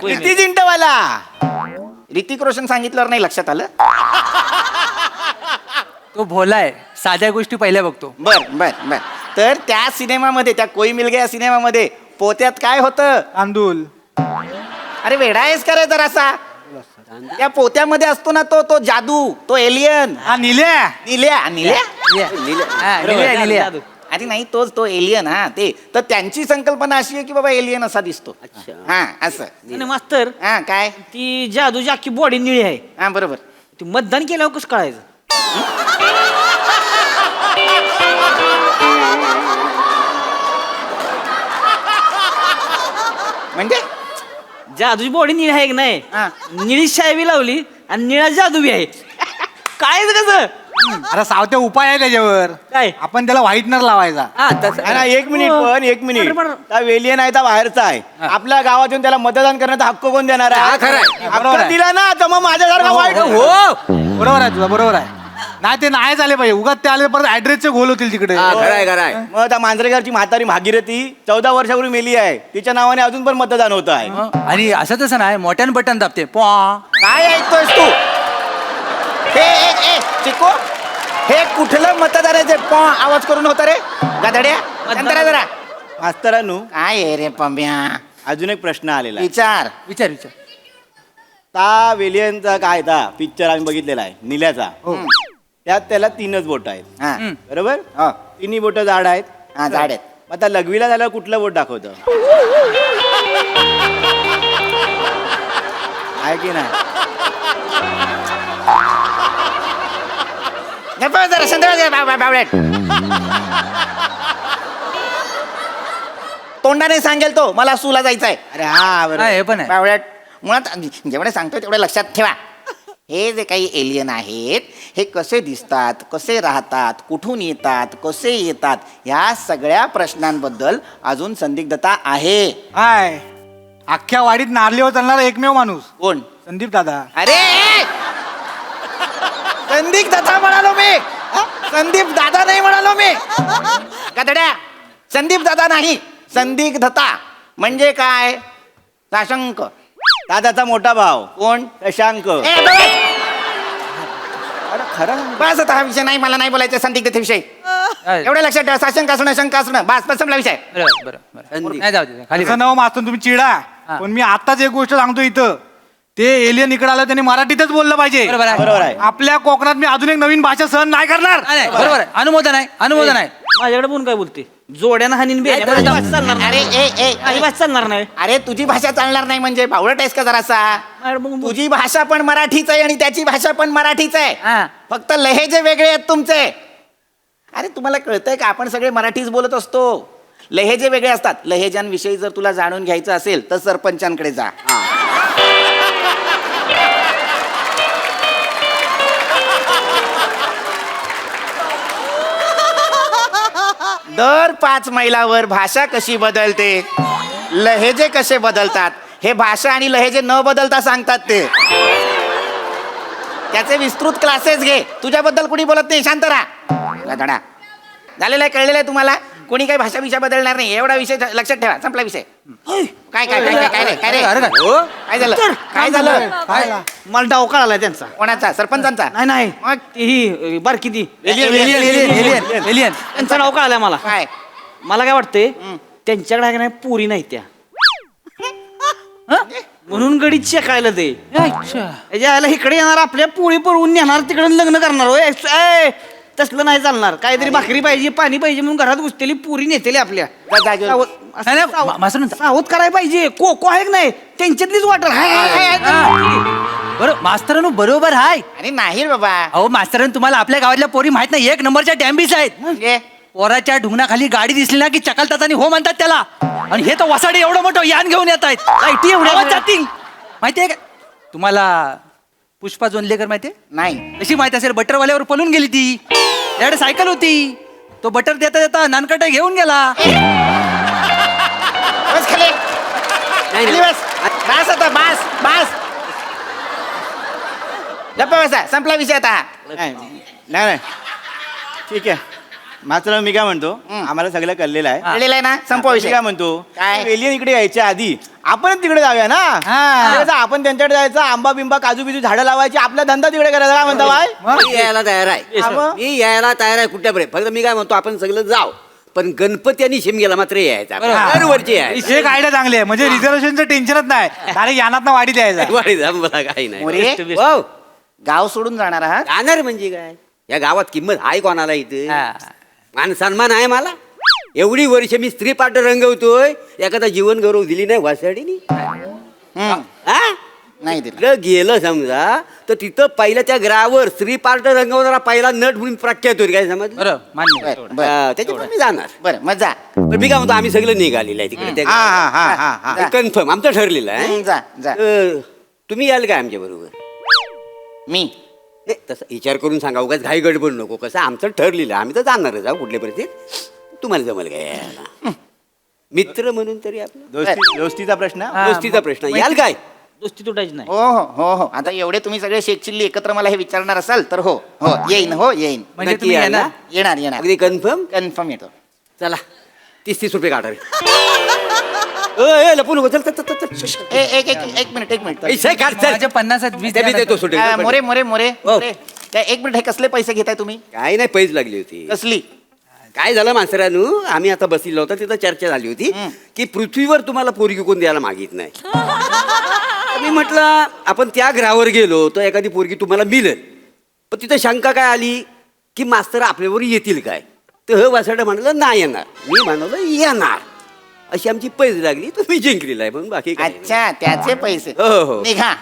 किती जिंटवाला. ऋतिक रोशन सांगितल्यावर नाही लक्षात आलं. तो भोलाय, साध्या गोष्टी पहिल्या बघतो. बर. तर त्या सिनेमामध्ये, त्या कोई मिल गया सिनेमामध्ये पोत्यात काय होतं. तांदूल. अरे वेडा आहेस का रे जरासा. त्या पोत्यामध्ये असतो ना तो जादू, तो एलियन. हा निल्या. निल्या. अरे नाही, तो एलियन. हा ते तर त्यांची संकल्पना अशी आहे की बाबा एलियन असा दिसतो. हा असं. आणि मास्तर, हा काय, ती जादूची अख्खी बॉडी निळी आहे. हा बरोबर. ती मतदान केल्यावर कसं कळायचं. म्हणजे जादूची बॉडी निळी आहे की नाही, निळी शाई बी लावली आणि निळा जादू बी आहे. काय कसं. अरे सावते उपाय आहे त्याच्यावर. काय? आपण त्याला व्हाईटनर लावायचा. एक मिनिट. त्या वेलियन आहे त्या बाहेरचा आहे. आपल्या गावात येऊन त्याला मतदान करण्याचा हक्क कोण देणार आहे. हक्क दिला ना तर मग माझ्यासारखा वाईट. बरोबर आहे तुझा, बरोबर आहे. नाही ते नाही झाले पाहिजे. उगाच ते आले परत ऍड्रेसचे घोल होतील तिकडे. खराय. मग त्या मांजरेकरची म्हातारी भागीरथी 14 वर्षापूर्वी मेली आहे. तिच्या नावाने अजून पण मतदान होत आहे. आणि असं तसं नाही, मोठ्यानं बटन दाबते. काय ऐकतोयस तू. हे चिको, हे कुठलं मतदाराचे आवाज करून होता रे गाधड्या. नंतर जरा मास्तरांनो, काय आहे रे पम्या. अजून एक प्रश्न आलेला आहे. विचार. त्या वेलियनचा काय था पिक्चर आम्ही बघितलेला आहे निल्याचा. त्यात त्याला 3च बोट आहेत. हा बरोबर. तिन्ही बोट जाड आहेत. हा झाड आहेत. मग आता लघवीला झाल्यावर कुठलं बोट दाखवतं. आहे की नाही. जरा संध्याकाळ बावळेट. तोंडाने सांगेल तो मला सूला जायचंय. अरे हा बरोबर. हे पण आहे. बावळेट. मुळात जेवढे सांगतोय तेवढे लक्षात ठेवा. हे जे काही एलियन आहेत हे कसे दिसतात, कसे राहतात, कुठून येतात, कसे येतात, या सगळ्या प्रश्नांबद्दल अजून संदिग्धता आहे. काय अख्ख्या वाडीत नारलीवर चालणारा एकमेव माणूस कोण. संदीप दादा. अरे संदीप दादा म्हणालो मी. संदीप दादा नाही म्हणालो मी. गधड्या, संदीप दादा नाही, संदिग्धता. म्हणजे काय. साशंक. दादाचा मोठा भाव कोण. शशांक. अरे खरं बस आता हा विषय नाही, मला नाही बोलायचं संदिग्धतेविषयी. एवढं लक्षात ठेवा. साशंक असणं, शंका असणं, बस संपला विषय. नाही जाऊ दे खाली. असं नाव मास्तून तुम्ही चिडा. पण मी आताच एक गोष्ट सांगतो इथं. ते एलियन इकडे आलं त्यांनी मराठीतच बोललं पाहिजे. बरोबर आहे. आपल्या कोकणात मी अजून एक नवीन भाषा सहन नाही करणार. बरोबर आहे. अनुमोदन आहे. माझ्याकडे बोलून काय बोलते. जोड्यानं हानीन बी अरे चालणार नाही. अरे तुझी भाषा चालणार नाही म्हणजे बावळट आहेस का जरासा. तुझी भाषा पण मराठीच आहे आणि त्याची भाषा पण मराठीच आहे. फक्त लहेजे वेगळे आहेत तुमचे. अरे तुम्हाला कळतंय का आपण सगळे मराठीच बोलत असतो. लहेजे वेगळे असतात. लहेजांविषयी जर तुला जाणून घ्यायचं असेल तर सरपंचांकडे जा. दर 5 मैलावर भाषा कशी बदलते, लहेजे कसे बदलतात हे भाषा आणि लहेजे न बदलता सांगतात ते. त्याचे विस्तृत क्लासेस घे. तुझ्याबद्दल कुणी बोलत नाही, शांत राहा. धडा झालेला आहे, कळलेलं आहे तुम्हाला. कोणी काही भाषा विषय बदलणार नाही, एवढा विषय लक्षात ठेवा. संपला विषय. काय काय काय काय काय रे काय रे काय झालं काय झालं? मला डाव कळालाय त्यांचा. कोणाचा? सरपंचांचा? नाही नाही मग ही बारकी ती एलियन. एलियन त्यांचा डाव कळालाय मला. काय? मला काय वाटतंय त्यांच्याकडे आहे का नाही पुरी नाही त्या, म्हणून गडी चेकायला ते यायला इकडे येणार, आपल्या पोळी पळवून नेणार, तिकडे लग्न करणार. होय ए, तसलं नाही चालणार. काहीतरी भाकरी पाहिजे, पाणी पाहिजे म्हणून घरात घुसतेली पुरी नेतेली आपल्या. सावध करायला पाहिजे. को आहे की नाही त्यांच्यातलीच वाटर. बरं मास्तरांनो बरोबर हाय. अरे नाही रे बाबा. अहो मास्तरांनो, तुम्हाला आपल्या गावातल्या पोरी माहित नाही, 1 नंबरच्या डॅम्बीस आहेत. म्हणजे पोराच्या ढुंगणाखाली गाडी दिसली ना की चकलतातानी हो म्हणतात त्याला. आणि हे तर वसाडे एवढं मोठं यान घेऊन येत आहेत. लाईटी एवढ्या जातील. माहितीये का तुम्हाला पुष्पा जोंधलेकर माहितीये? नाही. कशी माहिती असेल, बटरवाल्यावर पळून गेली ती. त्याकडे सायकल होती, तो बटर देता देता नानकटा घेऊन गेला. बस खाली. खाली बस. बस आता बस बस. गप्पा बसा. संपला विषय आता. नाही नाही ठीक आहे मात्र मी काय म्हणतो, आम्हाला सगळं कळलेलं आहे. कळलेलं आहे ना? संपवा मी विषय. काय म्हणतो, काय? एलियन इकडे यायच्या आधी आपण तिकडे जाऊया ना. कसं आपण त्यांच्याकडे जायचं, आंबा बिंबा काजू बिजू झाडं लावायची, आपला धंदा तिकडे करायचा. काय म्हणता बाय? मी यायला तयार आहे. मी यायला तयार आहे कुठल्यापर्यंत. फक्त मी काय म्हणतो, आपण सगळं जाऊ, पण गणपती आणि शिमग्याला मात्र यायचं. दरवर्षी यायचं. एक आयडिया चांगली आहे, म्हणजे रिझर्वेशनचं टेन्शनच नाही. डायरेक्ट यानात वाढी द्यायचा. मला काही मोरे? नाही. हो. गाव सोडून जाणार आहात? जाणार म्हणजे काय, या गावात किंमत आहे कोणाला इथं? मान सन्मान आहे मला. एवढी वर्ष मी स्त्री पाठ रंगवतोय, एखादा जीवन गौरव दिली नाही वासाडीनी. नाही दिलं. तिकडं गेलं समजा तर तिथं पहिल्या त्या ग्रावर स्त्री पार्ट रंगवणारा पहिला नट म्हणून प्रख्यात होईल. काय समज? बरं, त्याच्यामुळे मी जाणार. बरं मग जा. पण मी काय म्हणतो, आम्ही सगळं निघालेलं आहे तिकडे. कन्फर्म आमचं ठरलेलं आहे. जा जा. तुम्ही याल काय आमच्या बरोबर? मी नाही तसं विचार करून सांगा, उगाच घाई गडबड नको. कसं आमचं ठरलेलं आहे, आम्ही तर जाणारच आहोत कुठल्या परिस्थितीत. तुम्हाला जमल काय यायला? मित्र म्हणून तरी आपलं दोस्तीचा प्रश्न. दोस्तीचा प्रश्न. याल काय? दोस्ती तुटायची नाही. हो हो हो हो. आता एवढे तुम्ही सगळे शेकचिल्ली एकत्र मला हे विचारणार असाल तर हो हो येईन. हो येईन. म्हणजे नक्की तुम्ही याल ना? येणार? येणार येणार. अगदी कन्फर्म. कन्फर्म येतो. चला 30-30 रुपये काढा रे. लपून नको. चल चल चल चल. एक एक एक मिनिट एक मिनिट. पैसे काढ चल. माझे 50 आहेत, 20 ते मी देतो सुटे. मोरे मोरे मोरे हो. मोरे. त्या एक मिनिट, हे कसले पैसे घेताय तुम्ही? काय नाही, पैज लागली होती. कसली? काय झालं माणसरानू, आम्ही आता बसलेलो होतो, तिथं चर्चा झाली होती की पृथ्वीवर तुम्हाला पोरगी कोण द्यायला मागित नाही. मी म्हटलं आपण त्या ग्रहावर गेलो तर एखादी पोरगी तुम्हाला मिळेल. पण तिथं शंका काय आली की मास्तर आपल्यावर येतील काय. तर वासाडं म्हणलं नाही येणार. मी म्हणालो येणार. अशी आमची पैज लागली. तुम्ही जिंकलेला आहे म्हणून बाकी काय. अच्छा, त्याचे पैसे. हो हो. निघा.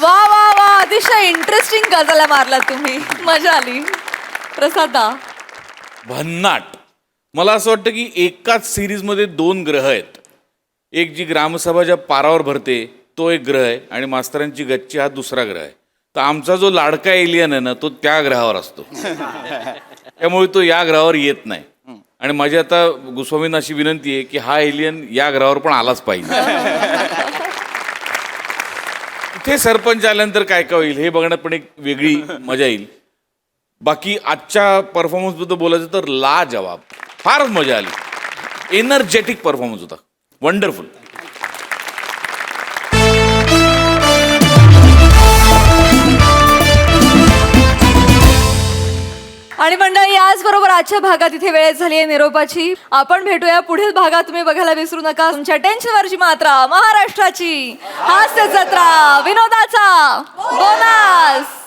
वा वा वा, अतिशय इंटरेस्टिंग गजाला मारला तुम्ही. मजा आली. प्रसादा? भन्नाट. मला असं वाटतं की एकाच सिरीजमध्ये 2 ग्रह आहेत. एक जी ग्रामसभा ज्या पारावर भरते तो एक ग्रह आहे, आणि मास्तरांची गच्ची हा दुसरा ग्रह आहे. तर आमचा जो लाडका एलियन आहे ना, तो त्या ग्रहावर असतो. त्यामुळे तो या ग्रहावर येत नाही. आणि माझी आता गोस्वामींना अशी विनंती आहे की हा एलियन या ग्रहावर पण आलाच पाहिजे. इथे सरपंच आल्यानंतर काय काय होईल हे बघण्यात पण एक वेगळी मजा येईल. बाकी आजच्या परफॉर्मन्सबद्दल बोलायचं तर लाजवाब, फारच मजा आली. एनर्जेटिक परफॉर्मन्स होता. वंडरफुल. आणि मंडळी, याचबरोबर आजच्या भागात इथे वेळ झाली आहे निरोपाची. आपण भेटूया पुढील भागात. तुम्ही बघायला विसरू नका तुमच्या टेन्शनवरची मात्रा, महाराष्ट्राची हास्य जत्रा, विनोदाचा बोनस.